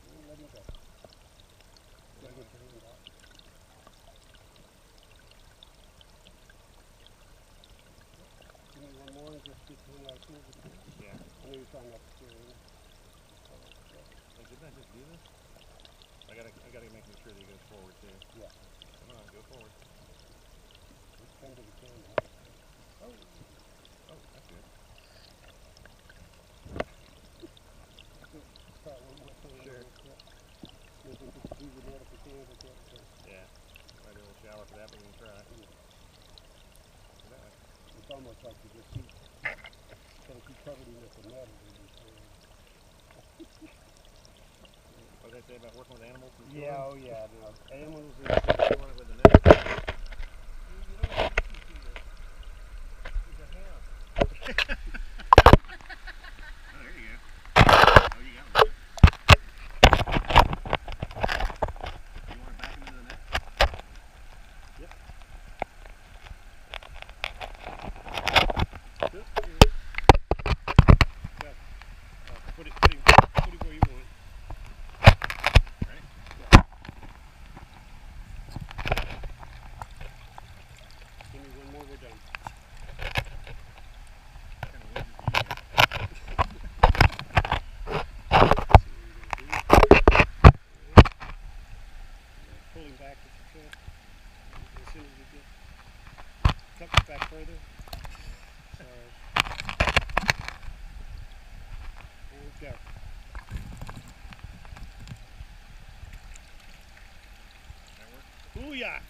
And let me go. Gotta get your hand out. Give me one more and just get your hand right here. Yeah. I know you're trying not to steer in. Hey, didn't I just do this? I gotta make sure that he goes forward too. Yeah. Come on, go forward. Just come to the camera. Oh, that's good. Start one more time. Sure. Make it as easy net if you can with that. Yeah. Might be a little shallow for that, but we can try. It's almost like you just keep, gotta keep covering it with the net. What did I say about working with animals? And Yeah, oh yeah, no. Animals killing it with the net. Oh, there you go. Oh, you got one. You want to back him into the net? Yep. Booyah.